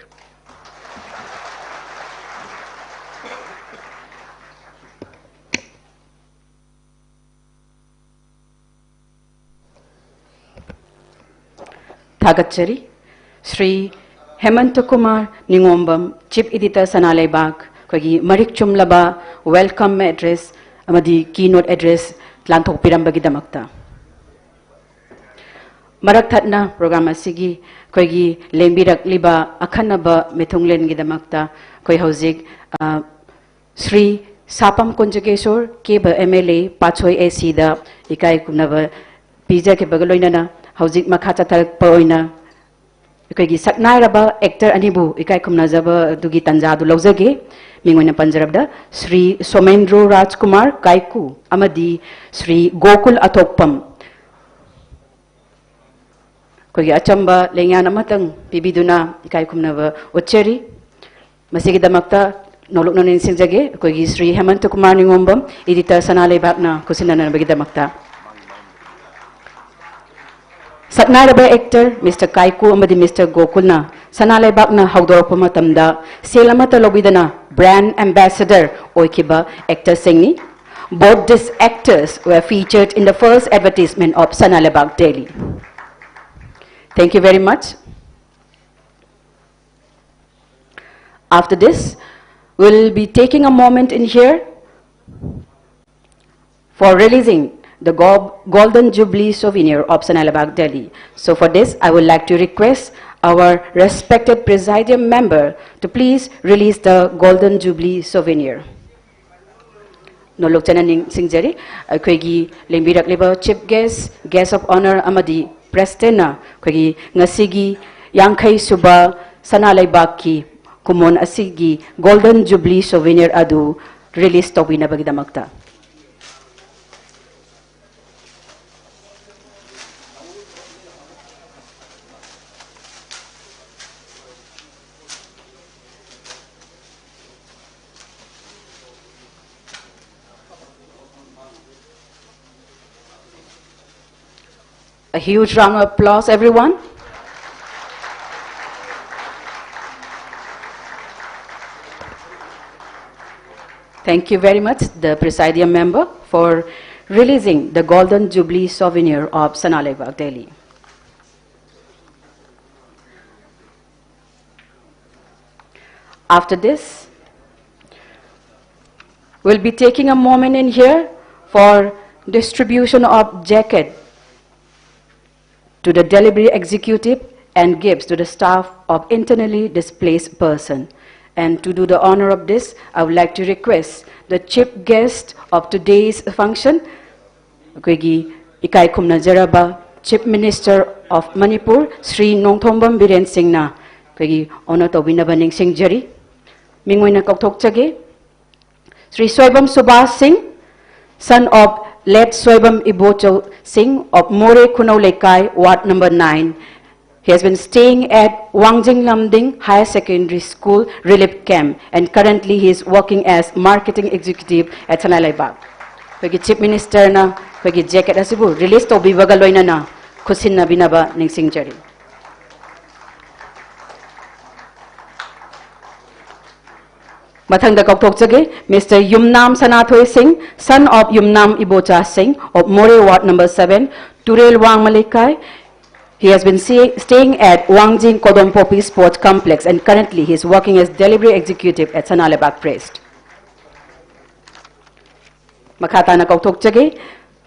Thagachari Sri Hemanta Kumar Ningombam Chief Editor Sanaleibak kogi marik chumlaba welcome address amadi keynote address tlanthok pirambagi damakta Marak thatna program asigi koigi lembirak liba akhanaba methunglen gi damakta koi hojik Sri Sapam Konjageshwar Keba MLA Pachoi AC da ikai kunaba pija ke bagaloinana hojik makha chatal poina koigi saknairaba actor anibu ikai kumna jaba dugi tanja du lojage mingoina panjarabda Sri Somendro Rajkumar Kaiku amadi Sri Gokul Athokpam kogi achamba lengyan amatang pibiduna ikai kumnaba ucheri masigi damakta nolok nonin singjage kogi Sri Hemanta Kumar Ningombam Editor Sanaleibak na kusinana bagi damakta Saknairaba actor Mr. Kaiku amadi Mr. Gokulna Sanaleibak na hawdorpa matamda selamata lobidana brand ambassador oikiba actor singni both these actors were featured in the first advertisement of Sanaleibak Daily Thank you very much. After this, we'll be taking a moment in here for releasing the Golden Jubilee souvenir of Sanaleibak, Delhi. So for this, I would like to request our respected Presidium member to please release the Golden Jubilee souvenir. Nolok Chananing Singjari, Kwegi Limbirak Liba Chief Guest of Honor Amadi, Prestena, Kwegi Ngasigi, Yangkai Suba, Sanaleibak ki, Kumon Asigi, Golden Jubilee souvenir adu, release Tobina Bagdamakta. A huge round of applause, everyone. Thank you very much, the Presidium member, for releasing the Golden Jubilee souvenir of Sanaleibak, Delhi. After this, we'll be taking a moment in here for distribution of jacket to the delivery executive and gifts to the staff of internally displaced person. And to do the honor of this, I would like to request the chief guest of today's function, Kwegi Ikai Khumna Jaraba, Chief Minister of Manipur, Sri Nongthombam Biren Singh na, Kwegi honor to binabaning Singh Jari, Mingwina Koktok Chage, Sri Soibam Subhas Singh, son of late Soibam Ibocho Singh of More Kunau Lekai, Ward number 9. He has been staying at Wangjing Lamding Higher Secondary School Relief Camp, and currently he is working as marketing executive at Sanaleibak. Kwegi Chief Minister na kwegi jacket asibu release to bibaga loina na khusin na binaba ning Singh Jari. Mathangda Koktok Chage, Mr. Yumnam Sanathoy Singh, son of Yumnam Ibocha Singh of More Ward number 7, Turel Wang Malikai. He has been staying at Wangjing Kodompopi Sports Complex, and currently he is working as delivery executive at Sanaleibak Prest. Makhatana Koktok Chage,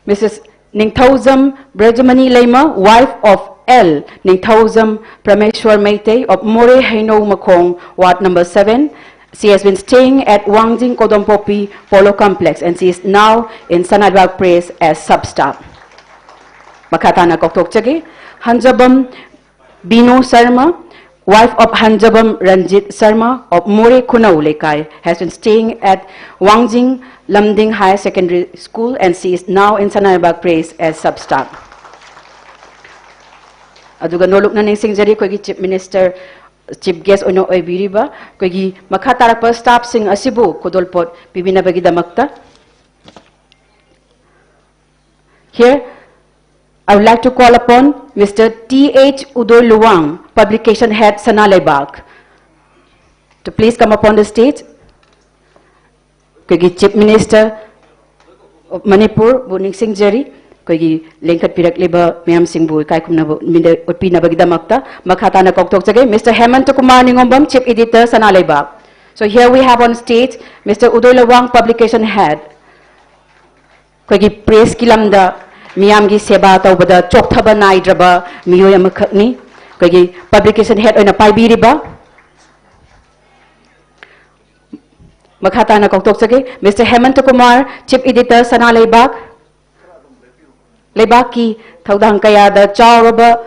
Mrs. Ningthauzam Brajamani Lema, wife of L. Ningthauzam Prameshwar Meitei of More Haino Makong, Ward number 7. She has been staying at Wangjing Kodompopi Polo Complex, and she is now in Sanaleibak Press as sub-staff. Makhatana Koktok Chage, Hanjabam Bino Sarma, wife of Hanjabam Ranjit Sarma of More Kunau Lekai, has been staying at Wangjing Lamding Higher Secondary School, and she is now in Sanaleibak Press as sub-staff. Aduga noluk na ning Singh Jari kwegi Chief Minister Chief Guest ono oibiriba kwegi makatarakpa staff sing asibu kodolpot pibinabagi damakta. Here I would like to call upon Mr. T.H. Udoy Luwang, Publication Head Sanaleibak, to please come upon the stage. Kwegi Chief Minister of Manipur, Buning Singh Jari, Kwegi Lengkat Pirak Liba, Miam Singh Bui, Kai Kumna Utpina Bagdamakta, Makhatana Koktok Chage, Mr. Hemant Kumar Ningombam, Chief Editor Sanaleibak. So here we have on stage Mr. Udoy Luwang, Publication Head. Kwegi Press Kilamda, Miamgi Seba Taubada, Choktaba Naidraba, Miyoya Makakni, Kwegi Publication Head on a Paibiriba. Makhatana Koktok Chage, Mr. Hemant Kumar, Chief Editor Sanaleibak. Leibaki, Taudang Kayada, Chauraba,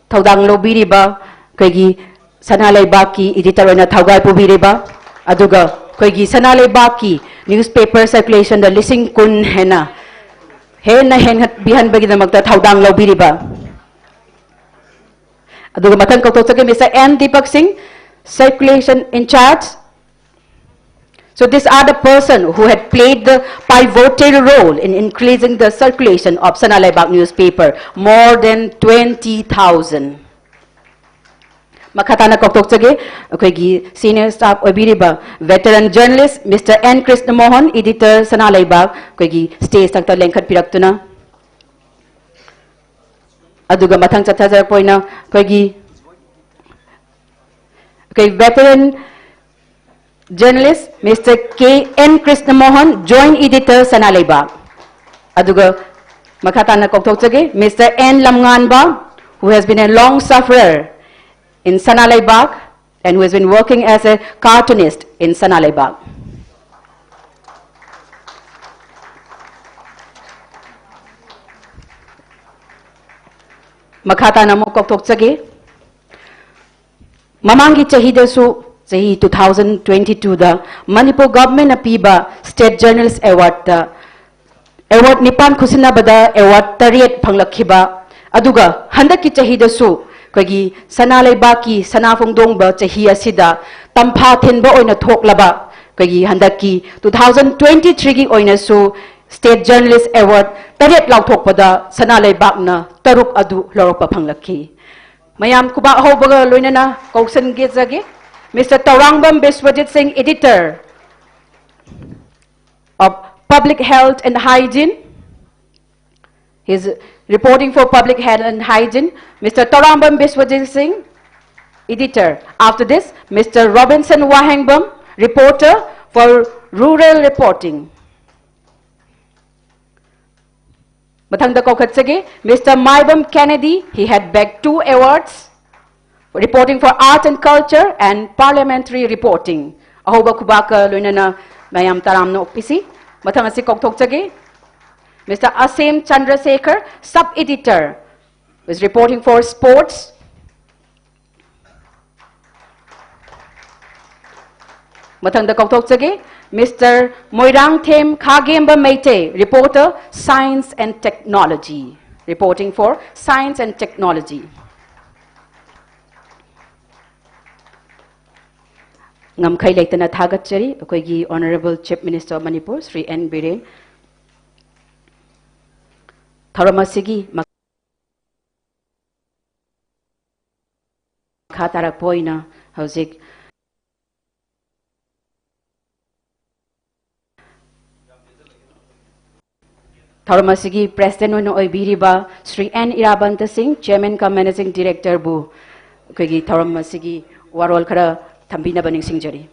Taudang Lobiriba, Kwegi Sanaleibaki, Editor on a Taugai Pubiriba, Aduga, Kwegi Sanaleibaki, newspaper circulation, the Lising Kun Hena. Hen bihan bagi namagta Taudang Lobiriba. Aduga Matang Koktok Chage, Mr. N. Deepak Singh, circulation in charge. So these are the person who had played the pivotal role in increasing the circulation of Sanaleibak newspaper, more than 20,000. Makhatana Koktok Chage, Kwegi Senior Staff Obiriba, veteran journalist Mr. N. Krishna Mohan, Editor Sanaleibak, Kwegi Stay Sakta Lengkat Piraktuna. aduga mathang chathajar poina koigi okay veteran journalist Mr. K.N. Krishnamohan, joint editor Sanaleibak. Aduga makatana koktochage Mr. N. Lamnganba, who has been a long sufferer in Sanaleibak and who has been working as a cartoonist in Sanaleibak. Makatana mo koktochage mamangi chahidasu Sahi 2022 da Manipur government apiba State Journalist Award award nipan khusina bada award tariet phanglakhiba aduga handaki chahida su kogi Sanaleibak ki sanafungdong ba chahi asida tampha thinba oina thoklaba kogi handaki 2023 gi oina su State Journalist Award tariet lauthokpada Sanaleibak na taruk adu lorokpa phanglakhi mayam kuba hobaga loinana kausan ge jage Mr. Taurangbam Biswajit Singh, editor of Public Health and Hygiene. He's reporting for Public Health and Hygiene. Mr. Taurangbam Biswajit Singh, editor. After this, Mr. Robinson Wahangbam, reporter for Rural Reporting. Mathangda Kokatsage, Mr. Maibam Kennedy, he had bagged 2 awards. Reporting for Art and Culture and Parliamentary Reporting. Ahoba kubaka loinana mayam taramna opisi. Mathangasi koktochage. Mr. Asim Chandrasekhar, sub-editor, was reporting for Sports. Mathangda koktochage. Mr. Moirang Them Khagemba Meite, reporter, Science and Technology, reporting for Science and Technology. Ngamkai laitana thagatchari akoigi Honorable Chief Minister of Manipur Sri N. Biren Tharamasigi makhatara poina hauzik Tharamasigi President oina oibiriba Sri N. Irabanta Singh, Chairman cum Managing Director bu akoigi Tharamasigi warol khara Thambina Baning Singjari.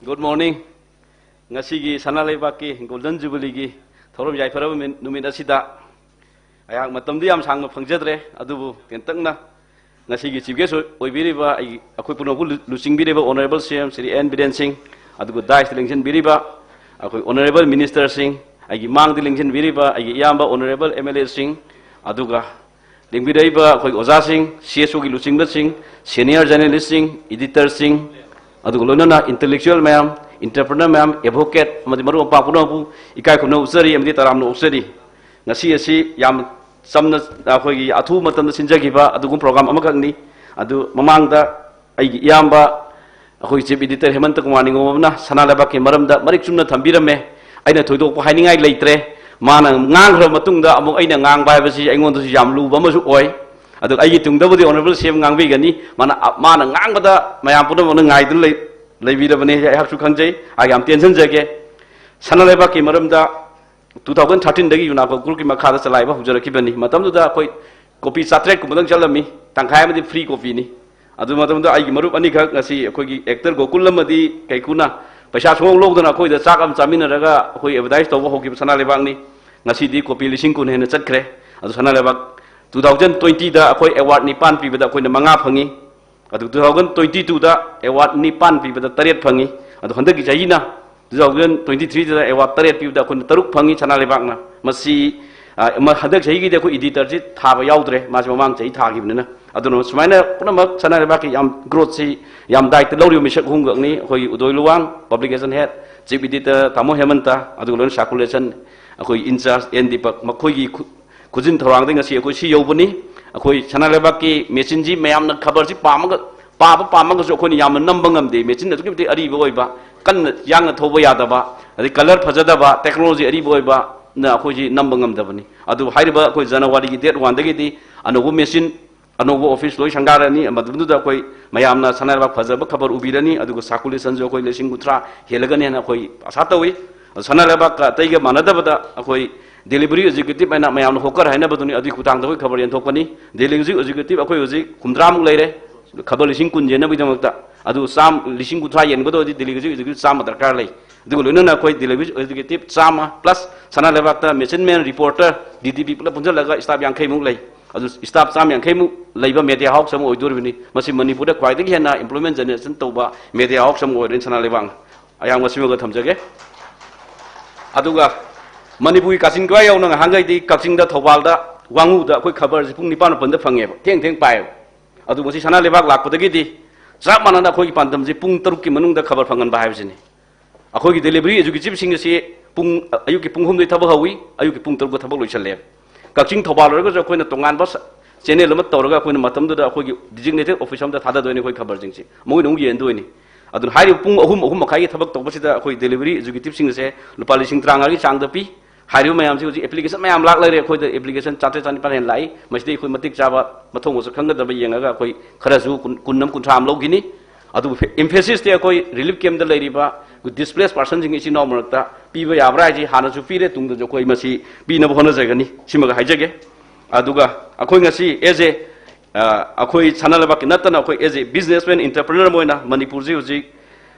Good morning. Ngasigi Sanaleibak ki Golden Jubilee ki thorom yai faraba numit asida ayang matamdi am sangma phangjadre adubu kentangna ngasigi chief guest oibiriba akoi punobu lusingbiriba Honorable CM Sri N. Biren Singh adugu dais lengsin biriba akoi Honorable Minister Singh agi mang dilengsin biriba agi yamba Honorable MLA Singh aduga Lingbidaiba koi Oza Singh, CSO ki Lusingba Singh, Senior Journalist Singh, Editor Singh, adu kolona intellectual ma'am, entrepreneur ma'am, advocate, amadi maru pa puno pu ikai kuno usari amadi taram no usari. Ngasi asi yam samna koi athu matam sinjagi ba adu kum program amakak ni adu mamangda ai yamba koi chief editor Hemanta Kumani ngomna Sanaleibak ki maramda marik chumna thambirame aina thoidok pa hainingai leitre mana ngang matungda amuk aina ngang bai basi aingon si yam lu bamasu oi adu ai tungda budi Honorable CM ngang bi gani mana ngang bada mayam puno mon ngai dun leibira bani hak su khangjai ai am tension jage Sanaleibak ki maramda 2013 dagi yuna ko group ki makha salai ba hujara ki bani matamdu da koi copy satret ku madang chalami tangkhai amadi free copy ni adu matamdu ai marup ani khak ngasi akoi ki actor Gokul amadi kaikuna paisa song log dana koi da chak am chamina raga koi advertise to ho ki Sanaleibak ni ngasi di copy lising kun hena chatkre adu Sanaleibak 2020 da akoi award ni pan pi bada koi na manga phangi adu 2022 da award ni pan pi bada taret phangi adu handaki jahina 2023 da award taret pi bada koi taruk phangi Sanaleibak na masi ma hadak jahi gi de koi editor ji thaba yaudre ma mamang jahi thagi bnena adu no sumaina punamak Sanaleibak ki yam growth si yam dait lori mi sak hungak ni koi udoi luang publication head chief editor Tamo Hemanta adu lon circulation akoi in charge Dipak makoi gi kujin thorang ding asi akoi si yobuni akoi Sanaleibak ki machine ji mayam na khabar ji pamaga pamaga jo koi yam nambang am de machine na tukti ari boi ba kan yang na thoba ya da ba adi color phajada ba technology ari boi ba na akoi ji nambang am da bani adu haiba akoi January gi date 1 dagi di anogo machine anogo office loi sangarani amadu da akoi mayam na Sanaleibak phajaba khabar ubirani adu circulation jo koi lesing gutra helagani na akoi asa tawi Sanaleibak ka taiga manadabada akoi delivery executive aina mayam hokar haina baduni adi khutang da khabar yan thokpani delivery executive akoi hoji khumdra mu leire khabar lising kun jena bidamakta adu sam lising kuthra yen godo di delivery executive sam darkar lei adu loina akoi delivery executive sama plus Sanaleibak ta mission man reporter DTP pula punjal laga staff yang khai mu lei adu staff sam yang khai mu leiba media house sam oidur bini masi manipur da kwai dagi hena employment generation toba media house sam oirin Sanaleibak ayang masimo ga thamjage aduga manipuri kasin kwa yaw nang hangai di kaksing da thobal da wangu da koi khabar ji pung nipan pan da phange theng theng pai adu mosi Sanaleibak lakpodagi di sak manana khoi pandam ji pung taruk ki manung da khabar phangan ba haibjini akhoi ki delivery executive sing si pung ayu ki pung hum dei thaba hawi ayu ki pung taruk thaba loichale kaksing thobal ro ga khoi na tongan ba channel ma tawraga khoi na matam da khoi ki designated office am da thada doini khoi khabar jing si moi nung yen doini adun hari pung ahum makai ki thabak tawba sida khoi delivery executive sing se lupa lising tranga gi chang da pi hari mayam si application mayam lak lai re khoi da application chatre chani par hen lai masdi khoi matik chaba mathong so khang da ba yenga ga khoi khara su kunnam kuntram lo gini adu emphasis te khoi relief camp da lai ri ba displaced person jing isi no marakta pi ba yabra ji hana su pi re tung da khoi masi pi na bhona jagani simaga haijage aduga akhoi ngasi as akhoi Sanaleibak natana akhoi as a businessman entrepreneur moina manipur ji uji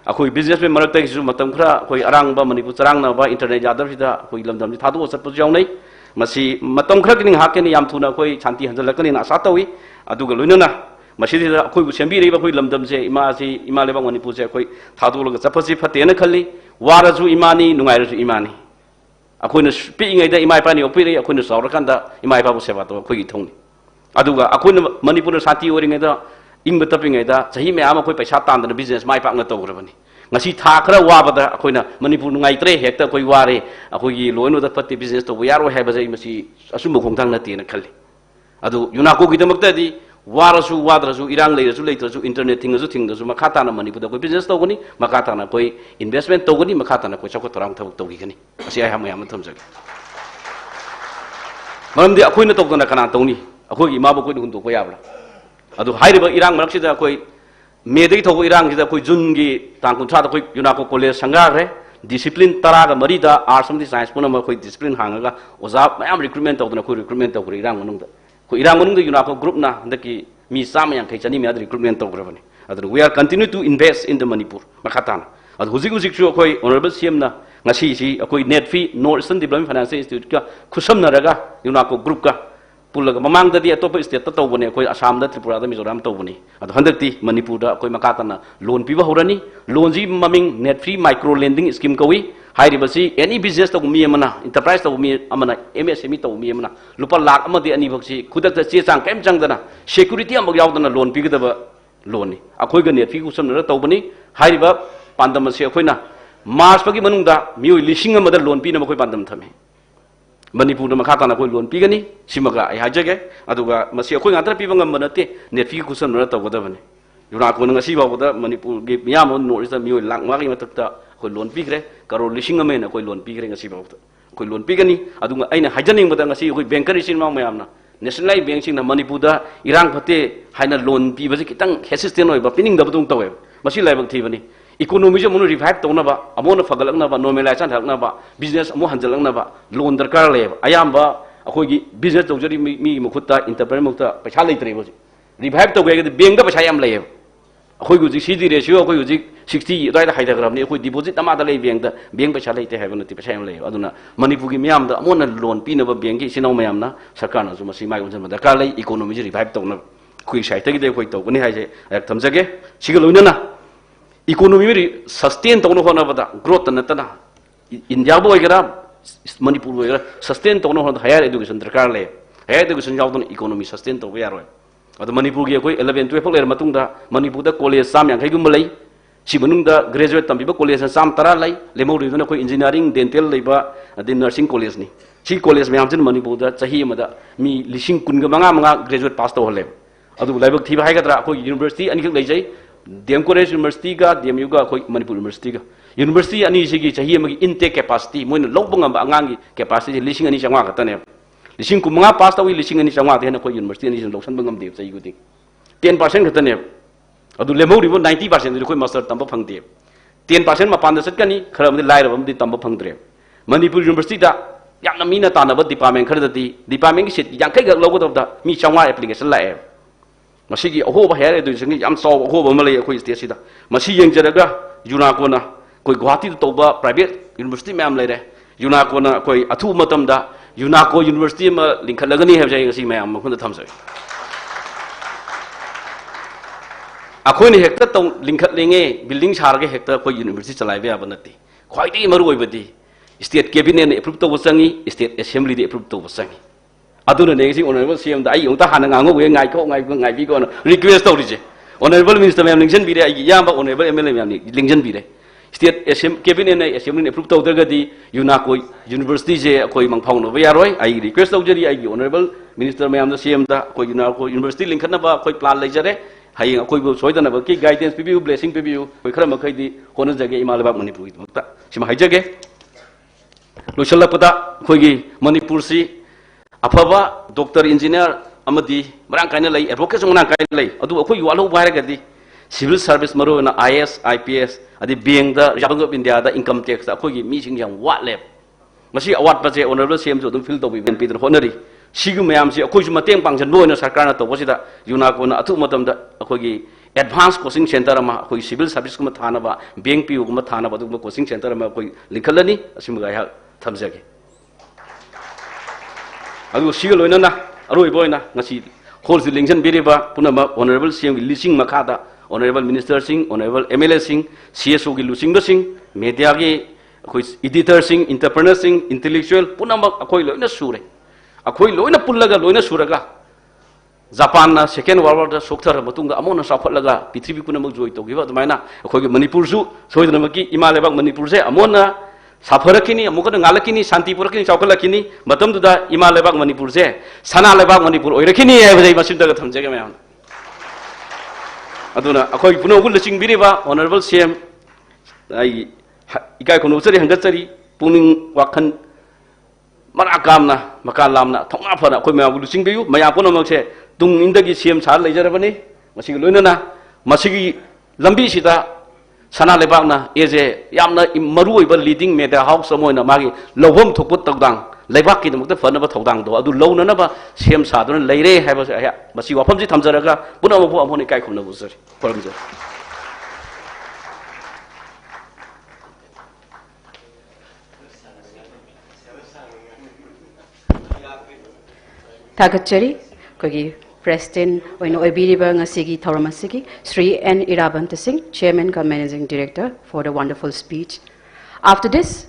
akhoi businessman marakta su matam khra akhoi arang ba manipur charang na ba internet jadar sida akhoi lamdam ji thadu sat pu jaw nei masi matam khra king hakeni yam thuna akhoi chanti hanjalakani na asa tawi aduga loinana masi da akhoi bu sembi rei ba akhoi lamdam je ima Leibak manipur je akhoi thadu log chapasi phatena khali wara ju imani nungai ju imani akhoi na pi ngai da imai pani opiri akhoi na sawrakan da imai pa bu seba to akhoi gi thongni aduga akhoi manipur na sati oringai da ing batapingai da chahi me ama akhoi paisa tan da business mai pak na tograbani ngasi tha khara wabada akhoi na manipur ngai tre hekta akhoi ware akhoi gi loino da patti business to yaro heba jai masi asumbu khongthang na te na khali adu yunako gi damakta di warasu wadrasu irang leirasu leitrasu internet thingasu thingdasu makata na manipur da koi business to gani makata na koi investment to gani makata na koi chakot rang thabuk to gi gani asi ai hamaya thamjage maramdi akhoi na tokdana kana tawni akhoi gi mabu koi hundu ko yabla adu hairiba irang marak sida koi medai thobo irang sida koi jun gi tangkun tha da koi yunako college sangare discipline taraga marida arts and science punama koi discipline hangaga oza mayam recruitment tawdana koi recruitment to irang manung da koi irang manung da yunako group na daki mi sam yang kai chani mi ad recruitment to grabani adu we are continue to invest in the manipur makhatana adu hujik chu koi honorable cm na ngasi si koi net fee north eastern development finance institute ka khusam na raga yunako group ka pulaga mamang da di atop state ta tawbone koi assam da tripura da mizoram tawbone adu handakti manipur da koi makatana loan piba horani loan ji maming net free micro lending scheme kawi hairi basi any business to mi amana enterprise to mi amana MSME to mi amana lupa lakh amadi ani bhaksi khudak ta che chang kem chang dana security amag yaudana loan pi gada loan ni akhoi ga net free ku samna tawbani hairi ba pandam se akhoi na march pagi manung da mi lising amada loan pi na akhoi pandam thame manipur da makata na koi loan pi gani simaga ai hajage aduga masi akhoi ngatra pi bangam banate net free ku samna tawgada bane yuna ko ngasi ba boda manipur ge miyam no isa mi lang ma gi matakta koi loan pi gre karo lising amena koi loan pi gre ngasi ba boda koi loan pi gani aduga aina hajaning boda ngasi koi bankari sin ma mayam na national bank sing na manipur da irang phate haina loan pi baje kitang hesitant oi ba pining da budung tawe masi laibak thi bani economy je monu revive tona ba amona fagalak na ba normalization hak na ba business amu hanjalak na ba loan darkar le ayam ba akhoi gi business tawjari mi mukhutta entrepreneur mukta paisa leitre bo revive to ge bank da paisa yam le akhoi gu CD ratio akhoi gu 60 dai da haida grabni akhoi deposit ama da le bank da bank paisa leite ha bani paisa yam le aduna manipur gi miyam da amona loan pi na ba bank gi sinau mayam na sarkar na su masi mai unjan da darkar le economy je revive to na khoi sai ta gi de khoi to gani hai je ak thamjage sigal loina na economy meri sustain to no hona bada growth na tana India boy gara manipur boy gara sustain to no hona higher education darkar le higher education jaw don economy sustain to ga yaro adu manipur gi koi 11 12 le matung da manipur da college sam yang kai gum lei si manung da graduate tambi ba college sam tara lai le mo ri na koi engineering dental leiba adi nursing college ni si college me amjin manipur da chahi ma da mi lising kun ga manga graduate pass to hole adu laibak thi ba hai ga tra koi university ani khak lei jai DM College University ga DMU ga koi manipur university ga university ani sigi chahi amagi intake capacity moina lobang amba angangi capacity lising ani changwa ka tane lising ku manga pass tawi lising ani changwa thena koi university ani jin loksan bangam dev chai gudi 10% ka tane adu lemau ribo 90% ri koi master tamba phangde 10% mapanda satkani khara mdi lai rabam di tamba phangdre manipur university da yamna mina tanaba department khara di department ki seat yang kai ga logo da mi changwa application la e masigi oho ba here du singi yam saw oho ba malai khoi state sida masi yeng jaraga yuna ko na koi guwahati to ba private university mam lai re yuna ko na koi athu matam da yuna ko university ma lingkhalagani heb jai ngasi mayam ma khunda thamsai akhoi ni hekta tong lingkhat lenge building sarga hekta koi university chalai ba banati khoi ti maru oi badi state cabinet approve to basangi state assembly de approve to basangi aduna ne sing honorable cm da ai yong ta hana ngango we ngai bi ko request to rije honorable minister ma'am lingjan bi re ai yamba honorable mla ma'am ni lingjan bi re state assembly cabinet ne assembly approve to daga di UNACO university je koi mangphau no ba yaroi ai request to jari ai honorable minister ma'am da cm da koi UNACO university lingkhan na ba koi plan lai jare hai koi bo soidana ba ki guidance pibiu blessing pibiu koi khara makai di hona jage imalaba manipur gi makta sima hai jage loisala pada koi gi manipur si afaba doctor engineer amadi marang kaina lai advocate ngana kaina lai adu akoi walo baira gadi civil service maru na IS IPS adi bank da Reserve of India da income tax da akoi gi mi sing yang wat lep masi awat pa je honorable cm jo dum fill to bi ben peter honori sigu mayam si akoi ju mateng pangjan bo na sarkar na to bosida yuna ko na athu matam da akoi gi advanced coaching center ma akoi civil service kuma thana ba bank pi kuma thana ba du coaching center ma akoi likhalani asimu ga ha thamjage adu siga loina na aroi boina ngasi hol si lingjan biriba punama honorable cm lising makada honorable minister sing honorable mla sing cso gi lusing do sing media gi koi editor sing entrepreneur sing intellectual punama akoi loina sure akoi loina pullaga loina suraga japan na second world war da sokthar matunga amona safalaga prithvi kunama joy to giba dumaina akoi gi manipur su soidana maki imalebak manipur se amona safarakini amuka ngalakini santipurakini chaukalakini matam duda imalebak manipur se sanalebak manipur oirakini ebadai masinda ga thamjage mayam aduna akoi puno gul sing biriba honorable cm ai ikai kono sari hangatsari puning wakhan marakamna makalamna thonga phana akoi mayam gul sing biyu mayam puno makse tung indagi cm sar leijarabani masigi loinana masigi lambi sita Sanaleibak na eje yamna maru oiba leading media house amoina magi lobom thokput tawdang leibak ki dmukta fanaba tawdang do adu louna ba sem saduna leire haiba ya masi wafam ji thamjaraga punama bu amoni kai khumna busari paramja Tagachari kogi President Oino Oibiriba Ngasigi Thoramasigi, Sri N. Irabanta Singh, Chairman and Managing Director, for the wonderful speech. After this,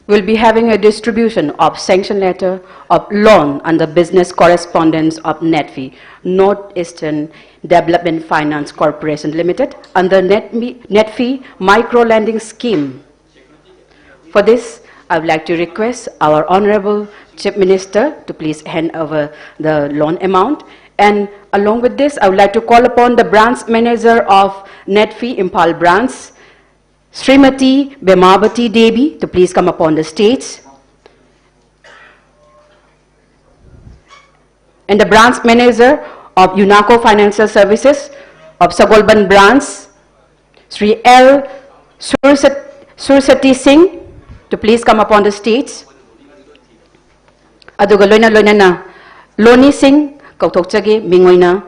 we'll be having a distribution of sanction letter of loan under business correspondence of NETFI, Northeastern Development Finance Corporation Limited, under NETFI Micro Lending Scheme. For this, I would like to request our Honorable Chief Minister to please hand over the loan amount. And along with this, I would like to call upon the branch manager of NETFI Imphal branch, Srimati Bemabati Devi, to please come upon the stage. And the branch manager of UNACO Financial Services of Sagolban branch, Sri L. Sursati Singh, to please come upon the stage. Aduga loina na Loni Singh kauthokchage mingoina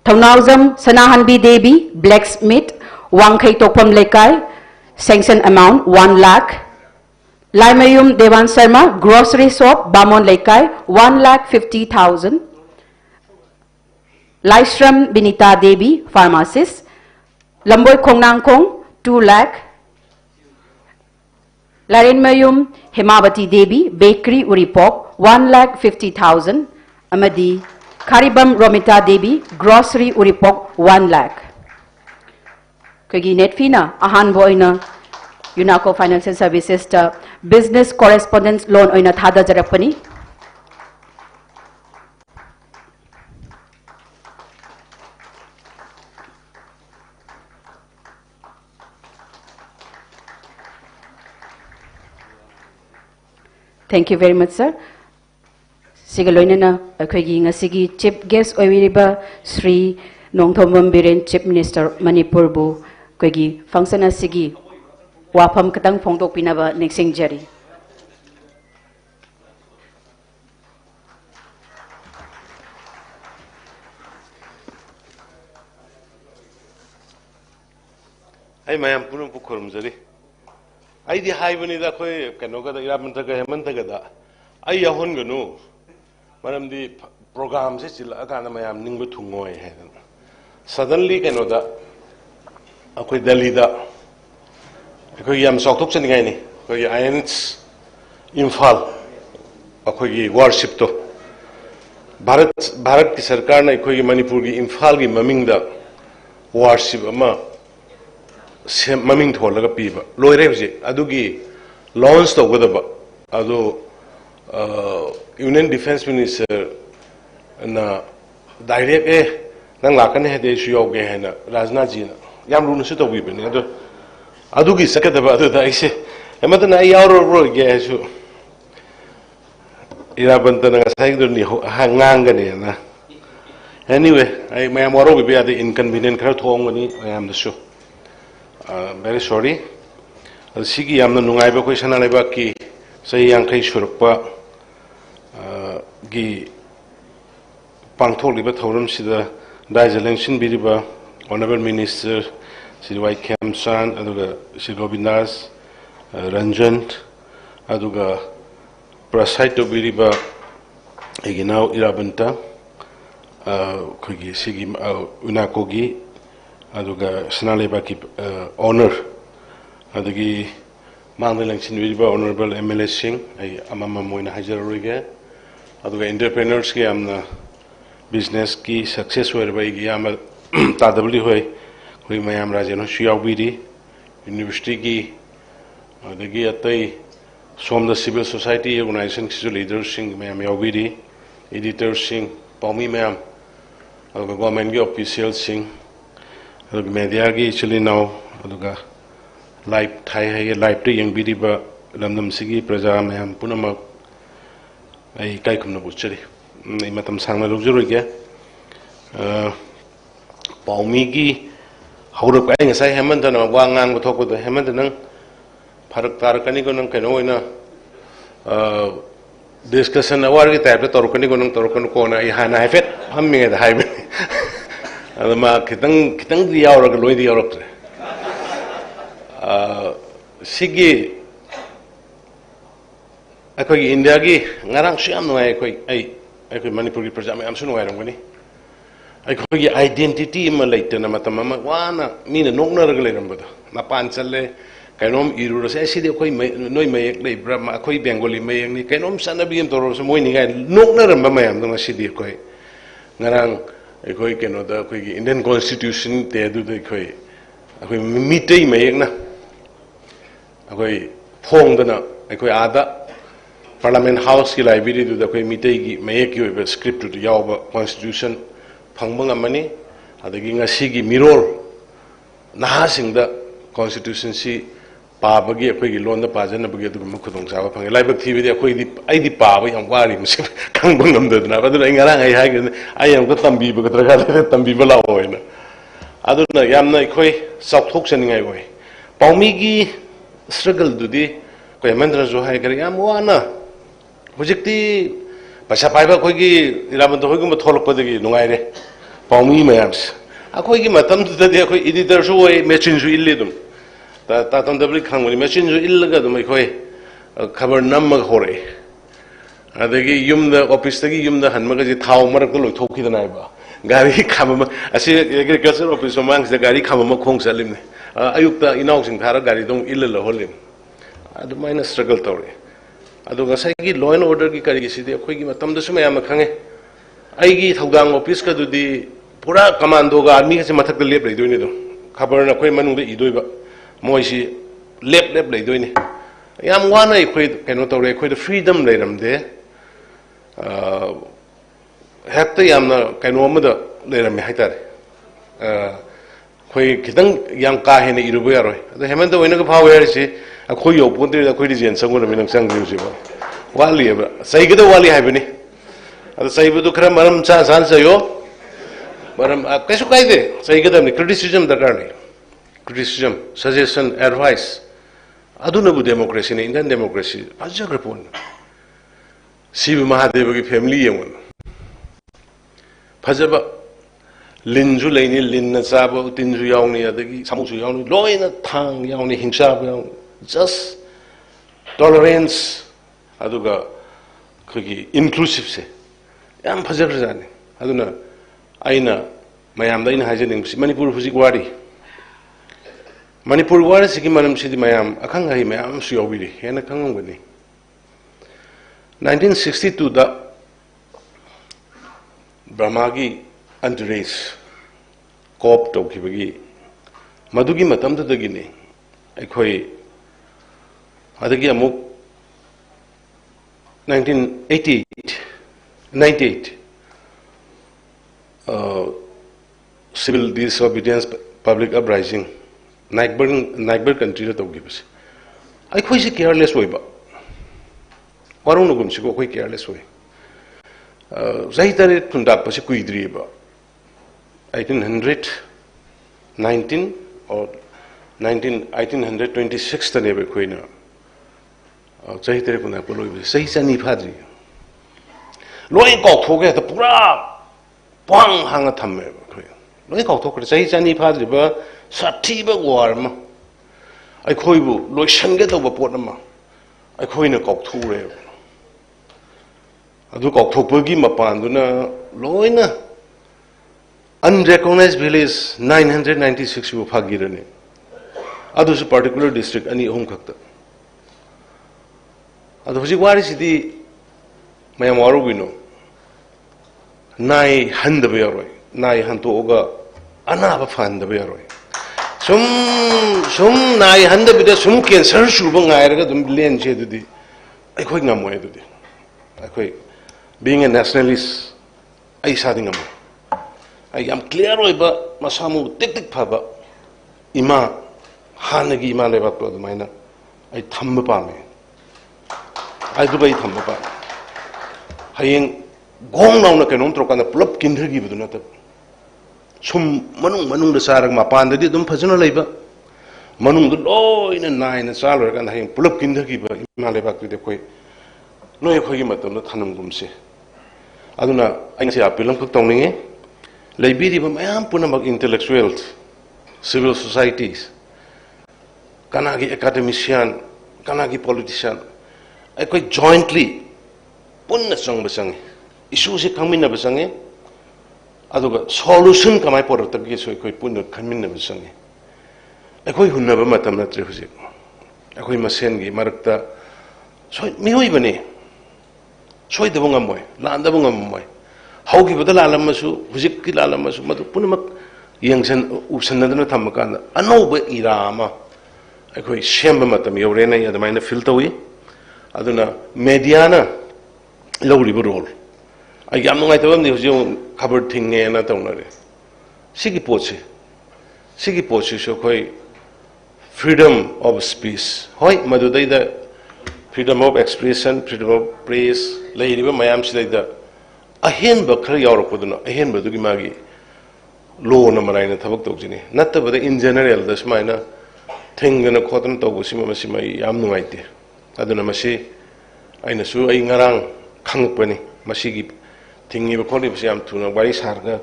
Thaunauzam Sanahanbi Devi blacksmith Wangkhai Tokpam Lekai sanction amount 1 lakh. Laimayum Devan Sharma grocery shop Bamon Lekai 1,50,000. Laishram Binita Devi pharmacist Lamboy Kongnangkong 2 lakh. Larinmayum Hemabati Devi Bakery Uripok 1,50,000. Amadi Karibam Romita Devi Grocery Uripok 1 lakh. Kogi Netfina Ahan Boina UNACO Financial Services ta Business Correspondence Loan Oina Thada Jarapani. Thank you very much, sir. Sigaloina na akogi ngasigi chief guest oiriba Sri Nongthomam Biren Chief Minister Manipur bu koigi function asigi wafam katang phongdok pinaba nixing jari. I mayam punum pukurum jari. I di hai bani da koi kanoga da iraman taga heman taga da. I yahon ganu. Manam di program se chila akana mayam ningbu thungoi hai. Suddenly kanoda akoi Delhi da akoi yam sok tok chaningai ni. Koi INS Imphal akoi gi worship to. Bharat ki sarkar na akoi gi Manipur gi Imphal gi maming da worship ama maming tholaga piba loire huje adugi launch to godaba adu Union Defense Minister na direct nang lakane hede shu yoge hena Rajnath ji na yam runu su to wi bani adugi sakadaba adu da ise emata na yawro ro ge su ira banta na sai do ni hangang ne na anyway I mayam waro bi ade inconvenient khar thong ni mayam da su very sorry. Sigi yamna nungai ba koi Sanaleibak ki sai yangkai surukpa gi pangthok liba thorum sida daijalengsin biriba Honorable Minister Sri Y Kemsan aduga Sri Govindas Ranjan aduga Prasai to biriba eginau irabanta kogi sigi unakogi aduga Sanaleibak ki honor adagi mangdalangsin biriba Honorable MLA Singh ai amama moina hajarorige aduga entrepreneurs ki amna business ki success hoirba gi am tadabli hoi koi mayam rajeno shiyawbiri university ki adagi atai somda civil society organization ki leaders sing mayam yawbiri editors sing paumi mayam aduga government ki officials sing media ki actually now aduga live thai hai live to yang biriba lamdam sigi praja mayam punama ai kai khumna buchari ai matam sangna lujuru ge paumi gi haurak ai ngasai hemanta na wangang thokko da hemanta nang pharak tarakani ko nang keno ina discussion awar gi type torkani ko nang torkan ko na ai hana hafet hammi da haibe adama kitang di yaurag loi di yaurag sigi akoi India gi ngarang siam ngai akoi Manipur gi praja am sunu ngai rangani akoi gi identity ma leitena matama wana mina nokna rag leirambada mapan challe kainom irura se sidi akoi noi mayek lei brahma akoi Bengali mayek ni kainom sanabi toro se moi ni ngai nokna ramba mayam dang sidi akoi ngarang akoi keno da akoi gi Indian Constitution te du de akoi mitei mayek na akoi phong dana akoi ada Parliament House ki library du da akoi mitei gi mayek ki script du yaw Constitution phangba ngamani adagi ngasi gi mirol naha singda Constitution si pabagi akoi gi lon da pajana bagi du khudong sa phang laibak thibi akoi di ai di paba yam wari musi khangba ngamda na adu ngarang ai ha ai am ko tambi ba tra tambi ba law hoina adu na yam na akoi sakthok saningai oi paumi gi struggle du di koi mandra jo hai kar yam wana hujikti pasha paiba koi gi iraman to hoi tholok pa gi nungai re paumi mayams akoi gi matam du da akoi editor jo oi machine ju ille dum ta tam dabli khangoni machine ju illaga dum akoi khabar nam ma hore adagi yumda office tagi yumda hanmaga ji thau marak loi thoki dana ba gari khamama asi agriculture office mang se gari khamama khong salim ne ayukta inaw sing thara gari dong illa holim adu maina struggle tore adu ngasai gi law and order gi kari gi sidi khoi gi matam da suma yam khange ai gi thaudang office ka du di pura commando ga army se mathak lep lei doini do khabar na khoi manung de idoi ba moi si lep lei doini yam wana ai khoi keno tore khoi da freedom lei ramde hekta yamna keno ma da lei ram hai tare khoi kitang yang ka he ne irubu yaroi ado hemanta oina ka phaw yer si khoi yo pon de khoi jen sangona minang sang diu si ba wali ba sai ga wali hai bani ado sai bu khara maram cha san sa yo कैसे कायदे सही कदम नहीं criticism दरकार नहीं criticism suggestion advice अदुनबु democracy ने Indian democracy फजग्र पोन शिव महादेव की family यंगन फजब लिंजु लेनी लिन चाबो तिनजु यावनी अदगी सामुसु यावनी लोइना थांग यावनी हिंसा यावनी just tolerance अदुगा खगी inclusive से याम फजग्र जाने अदुना आइना मयाम दाइना हाइजनिंग मणिपुर हुजिक वारी मणिपुर वारी सिकी मरम सिदी मयाम अखंग हाइ मयाम सु याविरि हेना खंगंगनि 1962 दा ब्रह्मागी अंतरेस कोप तौखिबगी मदुगी मतमदगिने अखोई अदगी अमुक 98 civil disobedience public uprising neighbor country da tawgibase ai khoi se careless oiba warung gum si ko khoi careless oi zahi tare thundak pase kuidri ba 1819 or 1826 tane be khoi na zahi tare kuna poloi be sahi chani phadri loi kok thoge ta pura Pang hang a thame, Loy Kautok, say Jani Padriba, Satiba warm. I call you, Loy Shanget over Portama. I call in a cock two rail. I do cock Topogi Mapanduna, Loina. Unrecognized village 996 of Hagirani. Others a particular district, any home cooked. Others, what is the Mayamaru we know? Nai hand the bear, Nai Hantoga, another fan the bear. Some Nai hand the bit, some can search Shubang, I got them lane shaded. I quite know why to do. I quite being a nationalist, I sadding a I am clear over Masamu, Tik Papa, Ima, Hanagi Maleva to the miner. I thumb upon me. I do by thumb upon. Haying Gong now can on trock on the plop kinder give the not some manung the sarag mapan, the didum personal labor. Manung the law in a 9 and salary and hang plop kinder give Maleva to the quay. No, you call him at the Hanum say. Aduna, I say, Apilum Tony, Libidi, my ampunam intellectuals, civil societies, Kanagi academician, Kanagi politician. I quite jointly put a song besang. Issues come in a besange, other solution come I put at the gate so I could put a come in a besange. A quay who never met a matrific. A quay masengi, Marakta, so me even a soy the Bungamoy, land the Bungamoy. How give the Lalamasu, Viziki Lalamasu, Matupunamak, Youngson, Usanadana Tamakana, a noble Irama. A quay shambamatam, Yorena, and the minor filterway. Aduna Mediana, low river roll. I am no matter when you covered thing and not only. Sigi Pochi, so quite freedom of speech. Hoi, Madudai the freedom of expression, freedom of praise, lady, my am say that a hen bakari or Puduna, a hen badugimagi, low number nine at Tabaktojini. Not the in general, this minor thing in a cotton Togusima, yam no idea. Adunamasi, I know so a ngarang, Kangpani, Masigi. Thingy of Colibsiam to Nobody Sarga,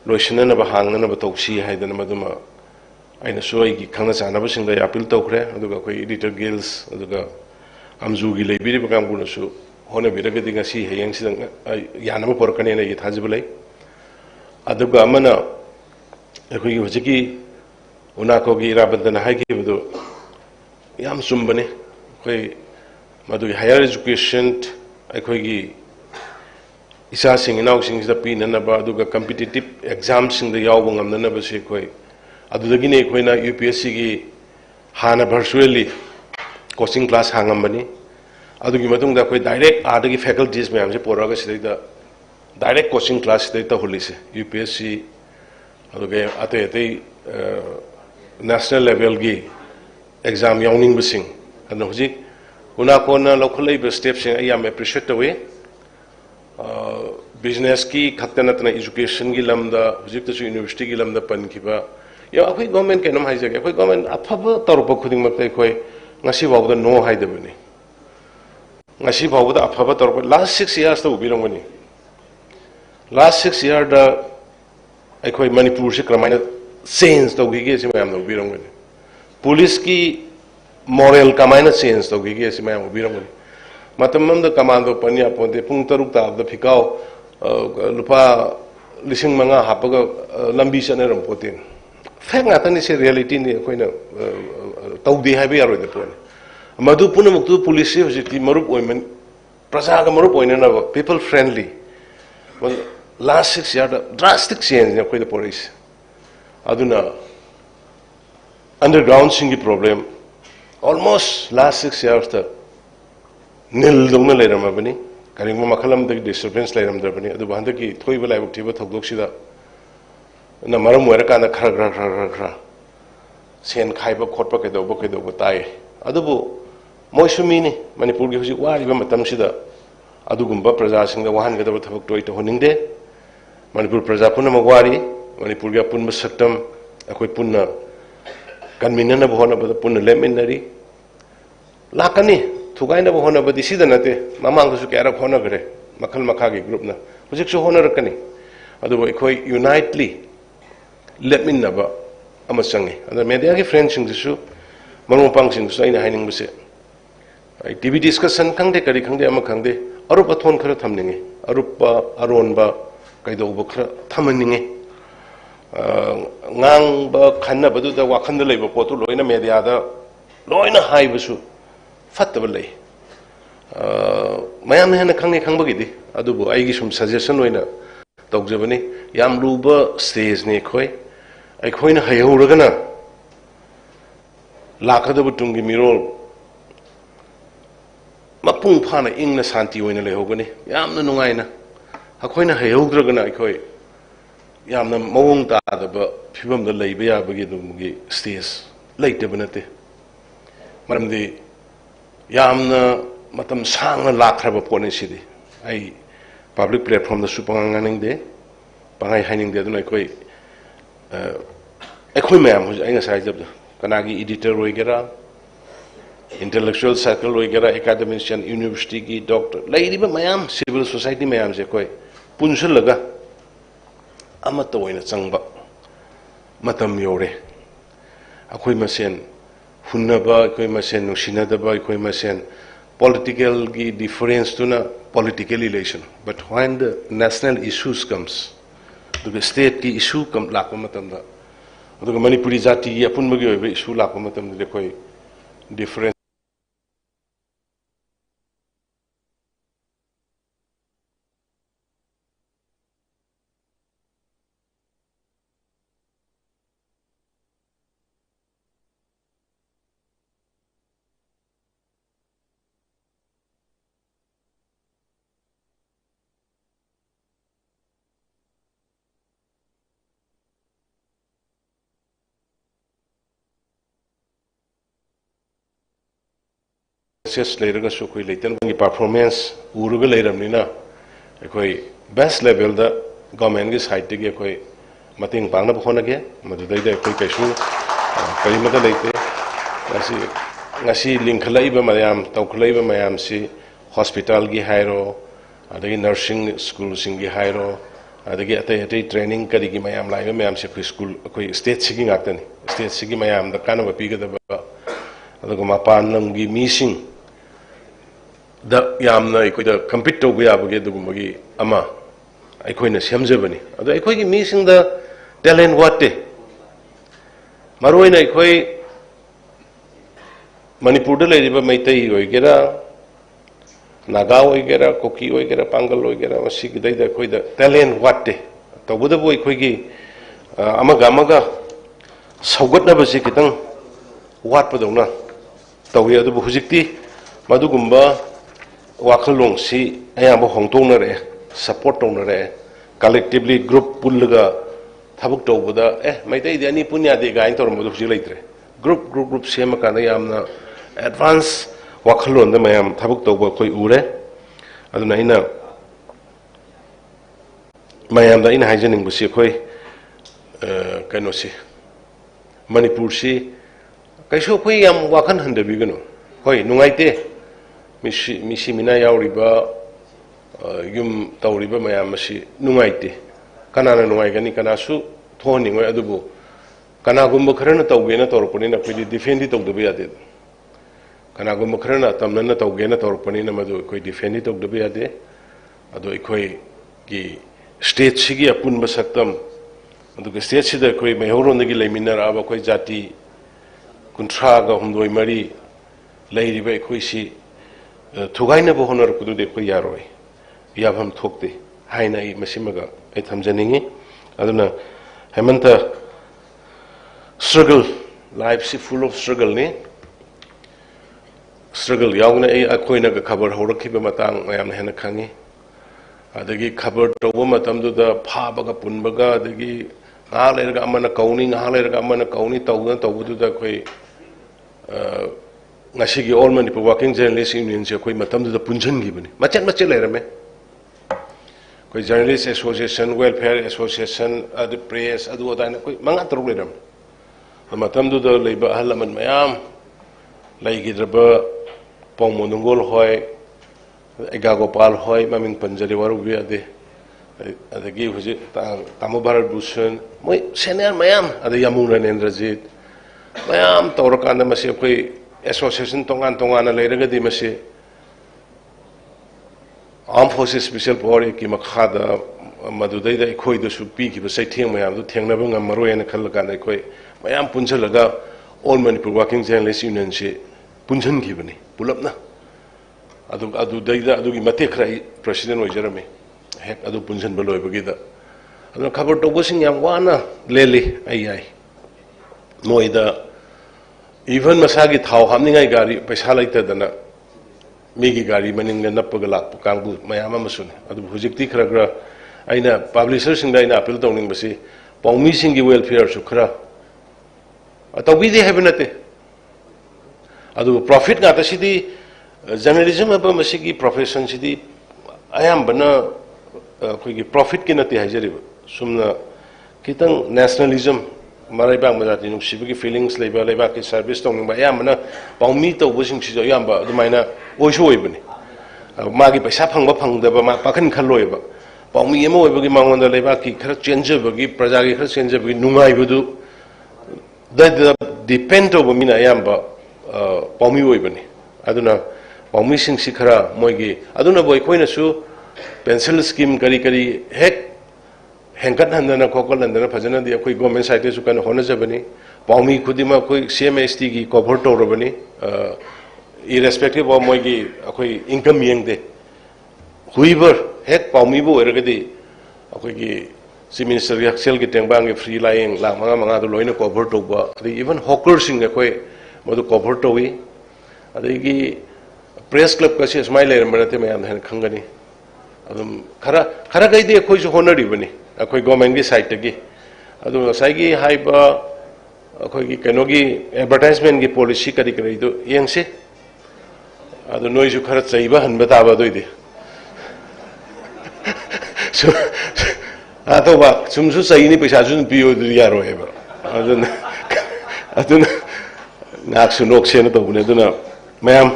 Loishan of a hang and of a toxi, Hayden Maduma. I know so I can't say another thing the apple tokre, and the little gills, and the Amzugi Labiri become good so. Honor be getting a sea, Yanks, Yanama Porcane, it has a belay. At the Gamana, a Kuyuki, Unakogi, rather than a high give the Yam Sumbani, Madu higher education, a Kogi. Isa sing now sings the pin and about the competitive exams in the Yawang and the Nabasik. Adu the Guinea Quena UPSC Hana virtually coaching class hangambani. Adu Gimatung the direct Adagi faculties may have Poragas the direct coaching class data holise UPSC Ate national level gi exam yawning busing and Hujik Unakona local labor steps I am appreciate the way. business ki khatna natna education gi lamda hujik tasu university gi lamda pan khiba ya akhoi government ke nam haijage akhoi government afaba torpa khuding mak tai khoi ngasi bawda no haidabani ngasi bawda afaba torpa last 6 years ta ubirangani last 6 years da akhoi manipur se kramaina change to gi ge se mayam no ubirangani police ki moral kamaina change to gi ge se mayam ubirangani matamam da commando panya ponte pung taruk ta da phikau lupa lising manga hapaga lambi chane ram potin fact ngata ni se reality ni koina tawdi habi aro de pon madu puna muktu police hojiti marup oimen praja ga marup oina na people friendly well last 6 years drastic change ni koi de police aduna underground singi problem almost last 6 years ta nil dongna leram abani karingma makhalam de disturbance leram dabani adu banda ki thoi balai buk thiba thogdok sida na maram wera kana khra sen khaiba khotpa ke do tai adubu moisumi ni manipur gi hujik wari ba matam sida adugumba praja singda wahan ga da thabak toi to honingde manipur praja punna magwari manipur ga punma saktam akoi punna kanmina na bhona ba punna leminari lakani thugaina ba hona ba disida nate mamang su kera khona gre makhal makha gi group na hujik su hona rakani adubu ikoi unitely let me never am a sangi and the media friends sing su maru pang sing su ina haining buse ai tv discussion khangde kari khangde ama khangde arupa thon khara thamninge arupa aronba kaido ba khara thamninge ngang ba khanna badu da wakhanda leiba potu loina media da loina haibusu fattaba lei mayam hena khangge khangbagi di adubu aigi sum suggestion loina tawjabani yam luba stage ne khoi aikoina hayhuragana lakadabu tungi mirol mapung phana ingna santi oina lehogani yamna nungaina akoina hayhuragana aikoi yamna mawong ta da ba phibam da leiba ya bagi dumugi stage leite banate maramdi yamna matam sangna lakraba pone sidi ai public platform da supanganing de pangai haining de duna aikoi akhoi mayam hu ainga sai jab kanagi editor roigera intellectual circle roigera academician university ki doctor lairiba mayam civil society mayam je koi punsul laga amata oina changba matam yore akhoi masen hunnaba akhoi masen nusinadaba akhoi masen political ki difference tuna political relation but when the national issues comes the state ki issue kam lakpa matam da aduga manipuri jati gi apun magi oibe issue lakpa matam de koi difference later so koi leitan bangi performance uruga leiramnina koi best level da government gi side gi koi mating pangna bkhona ge madudai da koi kaisu kari mata leite ngasi linkhlai ba mayam tawkhlai ba mayam si hospital gi hairo adagi nursing school sing gi hairo adagi atai training kari gi mayam lai mayam si school koi state sigi ngakani state sigi mayam da kana ba piga da ba adaga mapan nam gi missing da yamna aikoida compete to ya bage dugumagi ama aikoina semjabani ado aikoigi missing da talent watte maroina aikoi manipur da leiriba maitai oigera naga oigera koki oigera pangal oigera wasi gidai da aikoida talent watte tawbuda bo aikoigi amaga saugatna basi kitang watpa dawna tawi adu hujikti madugumba wakhalong si ayamba hongtong re support tong re collectively group pullaga thabuk tawbuda maitai de ani punya de gain tor modu hujik leitre group sema kana yamna advance wakhalon da mayam thabuk tawba koi ure aduna ina mayamda ina haijaning busi khoi kano si manipur si kaiso khoi yam wakan handabi gano hoi nungaite misi mina yauriba yum tauriba mayam si nungaite kanana nungai gani kanasu thoni ngoi adubu kana gumba kharana tawgena torpani na khoi defendi tawdabi ade kana gumba kharana tamnana tawgena torpani na madu khoi defendi tawdabi ade ado khoi ki state sigi apun basaktam adu ke state sida khoi mehoro nagi leiminar aba khoi jati kuntra ga humdoi mari leiriba khoi si thugaina bo honor kudu de khoi yaroi yabham thokte haina I masimaga ai thamjaningi aduna hemanta struggle life si full of struggle ni struggle yauna ai akoina ga khabar horakhiba matang mayam hena khangi adagi khabar toba matamdu da phabaga punbaga adagi ngalerga amana kauni ngalerga amana kauni tawna tawbudu da khoi ngasigi all manipur working journalist union se khoi matamdu da punjan gibani machet lerame khoi journalist association welfare association adu press adu adana khoi manga taru leram matamdu da leiba halaman mayam leigidraba pongmonungol hoi Egagopal hoi mamin panjari waru bi ade adagi huji tamu bharat bhushan moi senior mayam ade yamuna nendrajit mayam tawrakanda mase koi association tongan tongana leiraga di mase armed forces special force ki makhada madudai da khoi da supi ki basai theng mayam du thengna bang maroi na khalka na koi mayam punjalaga all manipur working journalist union se punjan ki bani pulapna adu daida adu gi mate khrai president oijarame hek adu punjan baloi bagida adu khabar to bosing yam wana lele ai moida even masagi thau hamningai gari paisa laita dana migi gari maning na napaga lakpu kangbu mayama masun adu hujikti khragra aina publisher sing da ina appeal tawning basi paumi sing gi welfare su khra atawi de hebenate adu profit ngata sidi journalism aba masigi profession sidi ayam bana koi profit ki nati hajari sumna kitang nationalism marai bang majati nu sibigi feelings leba ki service tong ba ayam bana paumi to bosing si ayam ba dumaina oiso oibani magi paisa phangda ba ma pakhan khaloi ba paumi emo oibagi mangonda leba ki khara change bagi praja ki khara change bagi nungai budu that depend over mina ayam ba paumi oibani aduna paumi sing sikhara moigi aduna boy koina su pencil scheme kari hek hengkat handana kokol handana phajana di koi government side su kan hona jabani paumi khudima koi CMST ki cover to robani irrespective of moigi koi income yengde whoever hek paumi bo ergadi koi ki chief minister yaksel ki tengbang free lying la manga do loina cover to ba even hawkers sing koi modu cover to wi adigi press club ka se smile le manate mayam hen khangani adum khara gai de khoi su honori bani akoi government gi side gi adu sai gi haiba akoi gi keno gi advertisement gi policy kari do yengse adu noi su khara chaiba han bata ba doide so ato ba sumsu sai ni paisa sun piyo du yaro eba adun nak su nok se na to bune aduna mayam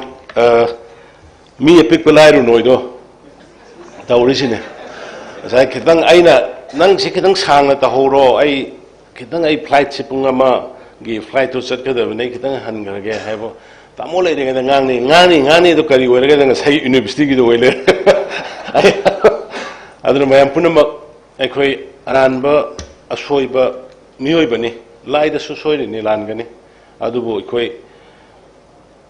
mi epic pelairu noido taurisine sai kitang aina nang si kitang sang ta horo ai kitang ai flight sipung ama gi flight to set kada nei kitang han ga ge habo tamole de ga ngani to kari wele ga sai university gi do wele ai aduna mayam punama ai khoi aranba asoiba mioi bani lai da su soiri ni lan gani adubo khoi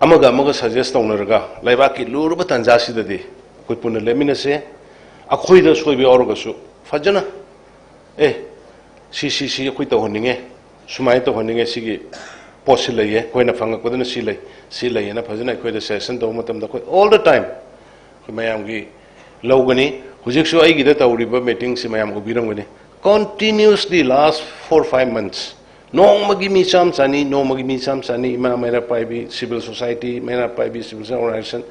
amaga suggest tawnarga laibaki luruba tanjasi dadi koi punna lemina se akhoi da soibi orga su fajana si koi tawhoninge sumai tawhoninge sigi posi laye koi na fanga kodana si lay na fajana koi da session taw matam da koi all the time koi mayam gi lawgani hujik su ai gi da tawriba meeting si mayam go biramgani continuously last 4-5 months no magi mi sam sani ma mera paibi civil society mera paibi civil organization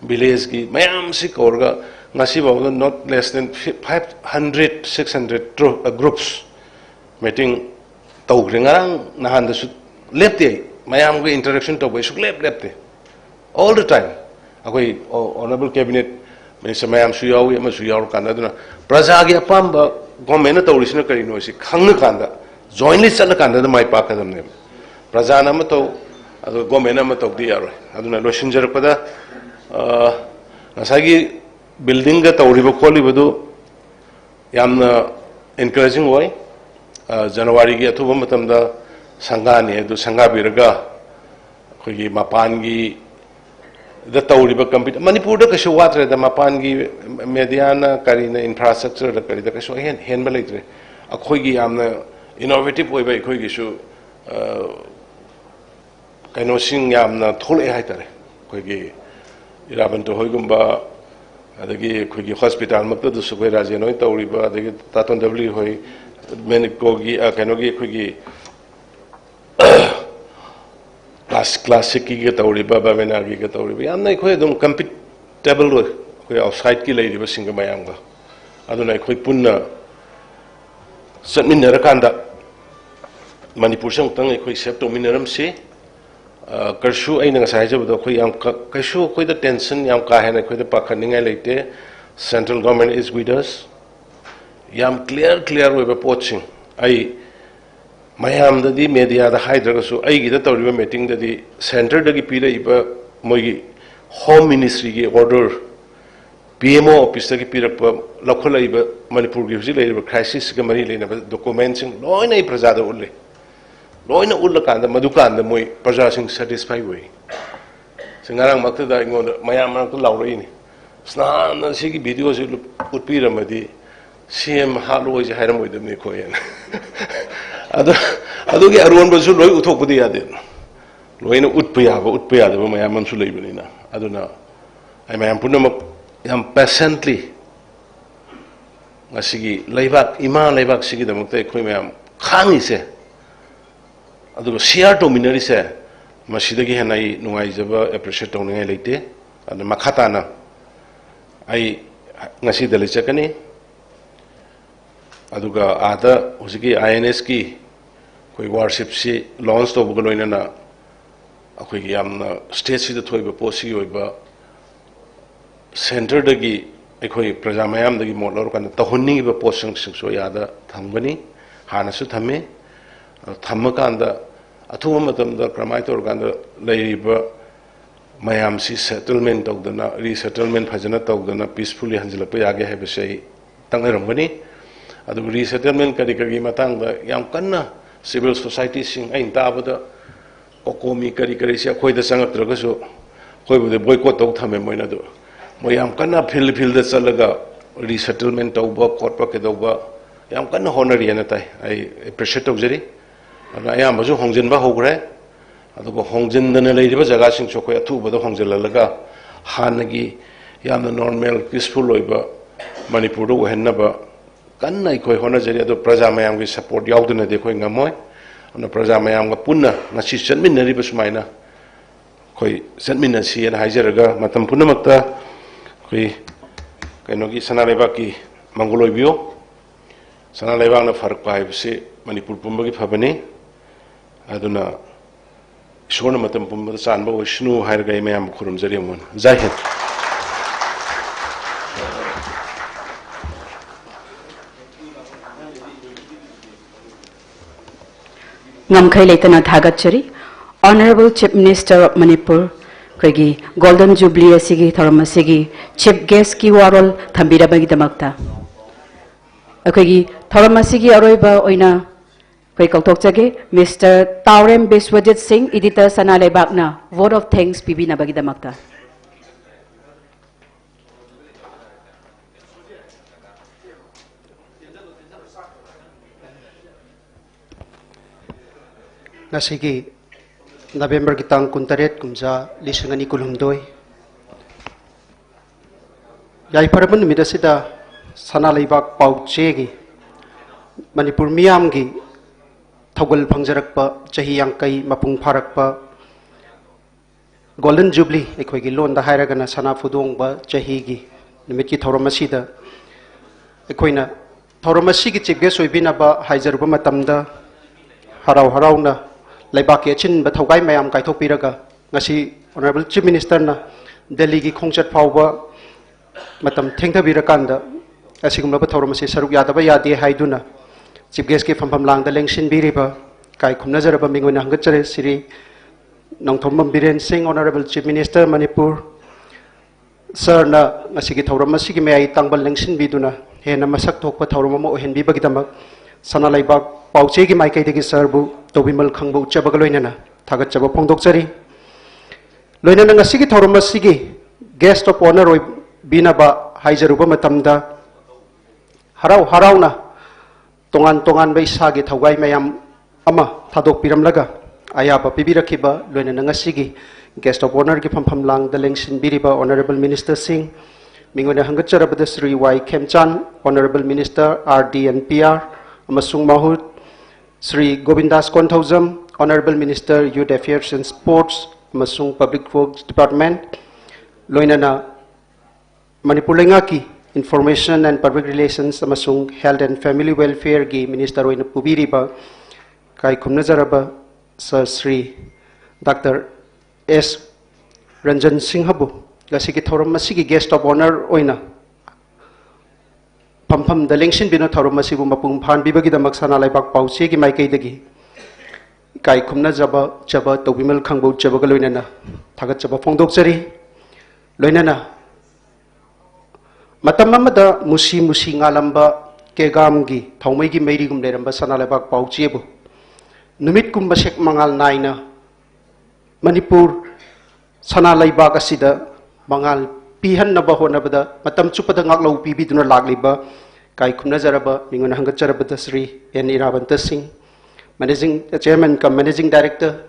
village ki mayam si korga ngasi ba not less than 500 600 groups meeting tawgre ngarang nahan da su lepte mayam ge interaction to bai su lepte all the time akoi honorable cabinet minister mayam su yawi ama su yaw kan da praja ge apamba government tawrisina kari no si khangna kan da jointly chala kan da mai pa kadam ne praja na ma to adu government ma to di yaro aduna losin jar pada nasagi building ga tawriba kholi badu yamna encouraging way January gi athuba matam da sangha ne du sangha biraga khogi mapan gi da tawriba compete manipur da kashu watre da mapan gi mediana karina infrastructure da kari da kashu hen ba leitre akhoi gi yamna innovative way ba khoi gi su kaino sing yamna thole hai tare khoi gi iraban to hoi gumba adagi khoi gi hospital makta du sugoi raje noi tawriba adagi taton w hoi menikogi kainogi khoi gi classic ki ga tawriba ba mena gi ga tawriba yamna khoi dum compatible lo khoi outside ki lei riba singa mayam ga aduna khoi punna satmin rakanda manipur sang tang khoi sep to minaram se karshu aina ngasai jabdo khoi yam kashu khoi da tension yam ka hena khoi da pakhaningai leite central government is with us yam clear we be poaching ai mayam da di media da hydra su ai gi da tawriba meeting da di center da gi pira iba mogi home ministry gi order PMO office da gi pira pa lakhola iba manipur gi hujil iba crisis ga mari lena documents loina I praja da ulle loina ulla kan da madukan da moi praja sing satisfy way singarang makta da ingon mayam na to lawrei ni snan si gi video se utpira madi CM halo je hairamoi dum ni khoyen adu ge arwan ba su loi uthok pudi ya de loina utpya ba mayam su lei bani na aduna ai mayam punam yam patiently ngasigi leibak ima leibak sigi damakte khoi mayam khangi se adu share to minari se masidagi hanai nungai jaba appreciate to ngai leite adu makhata na ai ngasi dali chakani aduga ada husiki INS ki koi worship si launch to bugo loina na akoi gi yamna stage si da thoiba posi oiba center dagi akoi praja mayam dagi modlor kan tahunni ba posang so yada thambani hana su thamme thamma kan da athuwa matam da kramai tor kan da leiba mayam si settlement tawdana resettlement phajana tawdana peacefully hanjilapa yage hebe sei tangaramgani adu resettlement kari matang da yam kanna civil society sing ain tabada kokomi kari sia khoi da sangat ragasu khoi bu de boycott tau thame moina do mo yam kanna fil da chalaga resettlement tauba court pa ke doba yam kanna honori ana tai ai appreciate tawjari ana yam bazu hongjin ba hogre adu ko hongjin dana leiba jaga sing so khoi athu ba do hongjilalaga hanagi yam normal peaceful loiba manipur do henna ba kanna ikoi hona jari ado praja mayam gi support yauduna de khoi ngamoy ana praja mayam ga punna ngasi chatminari basmaina khoi chatminna si ana haijaraga matam punna makta khoi kainogi Sanaleibak ki mangoloi bio Sanaleibak na farak pai se manipur pumba gi phabani aduna shona matam pumba sanba wishnu hairga mayam khurum jari mon jai hind Ngamkhai Leitana Thagachari, Honorable Chief Minister of Manipur, Kregi, Golden Jubilee Asigi Thoramasigi, Chief Guest Ki Warol, Thambira Bagidamakta. Kregi, Thoramasigi Aroiba Oina, Kwekotokjage, Mr. Taurem Biswajit Singh, Editor Sanaleibak na, vote of thanks, Bibi Nabagidamakta. Nasigi November kitang kuntaret kumja lisangani kulumdoy yai paraban midasida Sanaleibak pauchegi Manipur miyamgi thawgal phangjarakpa chahi yangkai mapung pharakpa Golden Jubilee ekhoi gi lon da hairagana sana fudong ba chahi gi नुमित की थौरम असिदा अखोइना थौरम असिगी चीफ गेस्ट ओइबिनाबा हाइजरुबा मतमदा हराव हरावना लेबाक के अचिनबा थौगाई मयाम काइथोकपिरगा ngasi honorable chief minister na delhi gi khongchat phawba matam thengthabirakanda asigumlaba thawramasi saruk yadaba yade haiduna chief guest ke fampham langda lengsin biriba kai khumnazaraba mingona hangachare siri nongthombam biren singh honorable chief minister manipur sir na ngasi gi thawramasi gi mai tangbal lengsin biduna hena masak thokpa thawramama ohenbi bagidama sanalaibak pauche gi mai kaidegi sir bu tobimal khangbu uchabaga loinana thagachaba phongdokchari loina nang asigi thorum asigi guest of honor oi binaba haijaruba matamda harau harauna tongan tongan bai sagi thaugai mayam ama thadok piramlaga ayaba pibirakhiba loina nang asigi guest of honor ki phampham lang the lengsin biriba honorable minister singh mingona hangacharabada sri y khemchan honorable minister rd and pr amasung mahut sri govindas konthaujam honorable minister youth affairs and sports Masung Public Works Department, Loinana Manipur ki Information and Public Relations, Masung Health and Family Welfare ki Minister Oina Pubiriba, Kai Kumnazaraba, Sir Sri Dr. S. Ranjan Singhabu, Gasiki Thorum Masiki Guest of Honor Oina. Pampam the Lengshin Bino Thorum Masibu Mapung Pan Bibagi the Maksana Laibak Pausi ki Maike degi. Kai kumna jaba jaba tobimal khangbo jaba galoinana thagat jaba phongdokchari loinana matam amada musi musi ngalamba kegam gi thongmai gi meiri gum leramba sanalabak pauchebu numit kum basek mangal naina manipur sanalaibak asida mangal pihan na bahona bada matam chupada ngaklo pibiduna lagliba kai kumna jaraba mingona hangacharabada sri n irabanta singh managing chairman kam managing director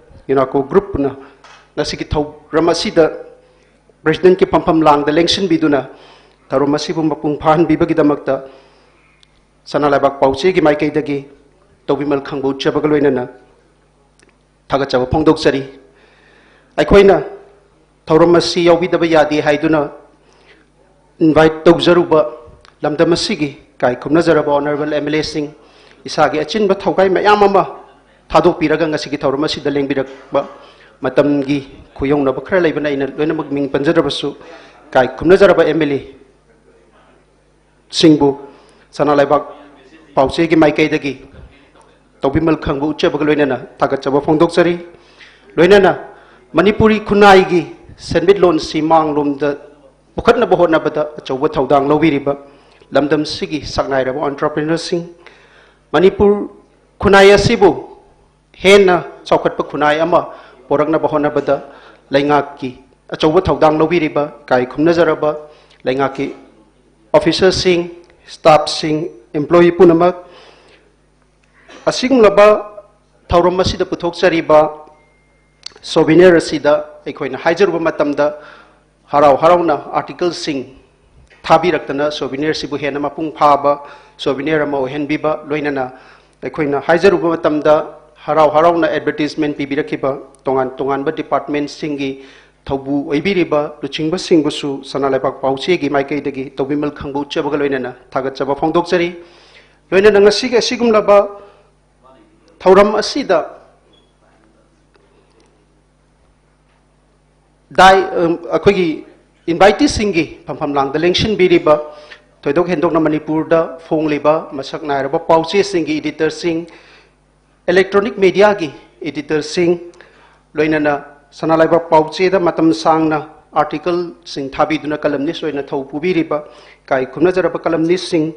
ko group na nasiki thau ramasi da president ki pampham lang da lengsin biduna tharumasi bu mapung phan bibagi damakta sanalabak pauche gi maikai dagi tobimal khangbo chabagaloina na thaga chaba phongdok chari aikhoina thaurumasi yawi daba yadi haiduna invite tawjaruba lamdamasi gi kai khumna jaraba honorable mla singh isagi achin ba thaugai mayam ama thadok piraga ngasi ki thawrama sida lengbirak ba matam gi khuyong na bakhra leibana ina loina mak ming panjarabasu kai khumna jaraba mla singbu sanalaibak pauche gi mai kai dagi tobimal khangbu uchabaga loina na thagat chaba phongdok chari loina na manipuri khunai gi senbit lon simang lom da pukhatna bohona bada achauba thaudang lobiriba lamdam sigi saknai raba entrepreneur sing Manipur khunai asibu hena chaukhatpa khunai ama porakna bahona bada laingak ki achauba thaudang lobiriba kai khumna jaraba laingak ki officer sing staff sing employee punamak asigmlaba thauram asida puthok chariba souvenir asida ekhoina haijaruba matamda harau harauna article sing thabirakna souvenir sibu hena mapung phaba souvenir ama ohenbiba loinana ekhoina haijaruba matamda harau harauna advertisement pibirakhiba tongan tongan ba department singi thobu oibiriba luchingba singbusu sanalaipak pauche gi maikei dagi tobimal khangbu chabaga loinana thagat chaba phongdokchari loinana ngasi ga sigumlaba thauram asida dai akhogi invitee singi phampham lang da lengshin biriba thoidok hendok na manipur da fongliba masak nairaba pauche singi editor sing electronic media gi editor sing loinana sanalaiba pauche da matam sangna article sing thabiduna columnist loina thau pubiriba kai khumna jaraba columnist sing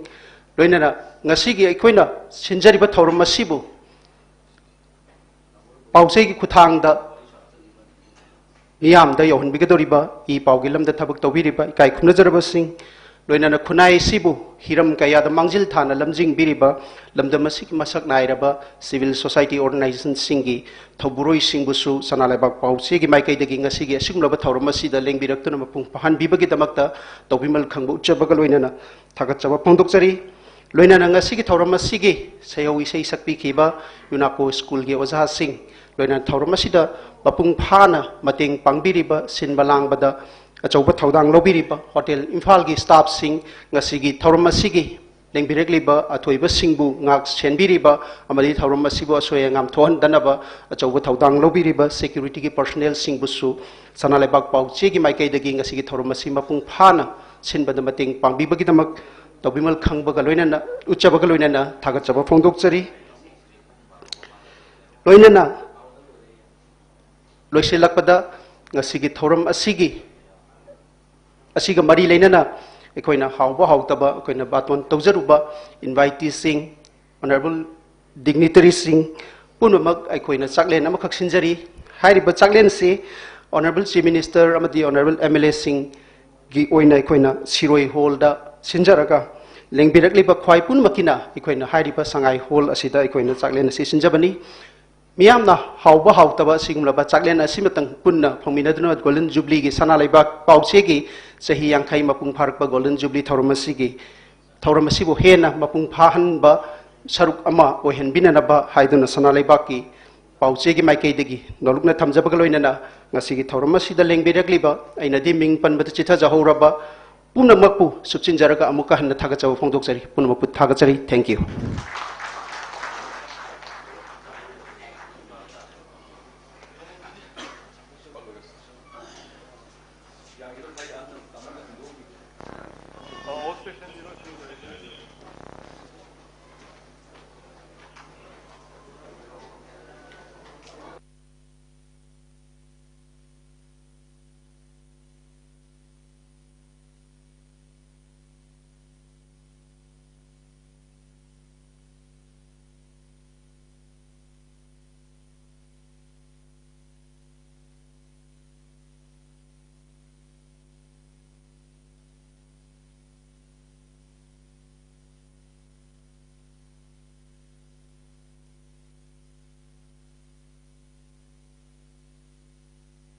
loinana ngasi gi aikoina sinjariba thorum masibu pauche gi khuthang da miyam da yohun bigadoriba I paugi lamda thabak tawbiriba kai khumna jaraba sing loinana khunai sibu hiram kaya da mangjil thana lamjing biriba lamda masik masak nairaba civil society organization singi thoburoi singbusu sanalaibak pauche gi maikai dagi ngasi gi asigmlaba thawrama sida lengbirak tuna mapung pahan bibagi damakta tawbimal khangbu uchabaga loinana thagat chaba phongdokchari loinana ngasi gi thawrama sigi sayawi sei sakpi khiba yunako school gi oja sing loina thawrama sida mapung phana mateng pangbiriba sinbalang bada अचौब थौदांग लौबिरिबा होटल इम्फाल की स्टाफ सिंह ngasi थौरम असिगी लेंबिरकलिबा अथोइबा सिंहबु ngak senbiriba amadi thauram asibo asoya ngam thohan danaba achauba thaudang lobiriba security ki personnel singbusu Sanaleibak pauche gi maikai dagi ngasi gi thauram asi mapung phana sinbada mating pangbiba gi damak tobimal khangba ga loinana uchaba ga loinana thagachaba phongdokchari loinana loiselakpada ngasi gi thauram asiga mari leinana अखोइना हाउबा हाउतबा अखोइना बातोन तौजरुबा इनवाइटी सिंह ऑनरेबल डिग्निटरी सिंह पुनमक अखोइना चाकलेन अमखक सिंजरी हाइरिबा चाकलेन से ऑनरेबल चीफ मिनिस्टर अमदी ऑनरेबल एमएलए सिंह गी ओइना अखोइना सिरोई होलदा सिंजरगा लेंबिरकलिबा ख्वाइ पुनमकिना अखोइना हाइरिबा संगाई होल असिदा अखोइना चाकलेन से सिंजबनी मियामना हाउबा हाउतबा सिगुमलबा चाकलेन असिमतंग पुन्ना फंमिनदुना गोल्डन जुबली की सनालेबाक पाउचेगी सही यांखाई मपुंग फारकबा गोल्डन जुबली थौरमसिबु हेना मपुंग फाहनबा सरुक अमा ओहेनबिननबा हाइदुना सनालेबाक की पाउचेगी माइकेदगी नलुकना थमजबगा लोइनना ngasiगी थौरमसिदा लेंबिरकलिबा अइनदि मिंग पनबदा चिथा जहौरबा पुनमकपु सुचिनजरगा अमुका हन्ना थागचबा फोंदोकचरी पुनमकपु थागचरी थैंक यू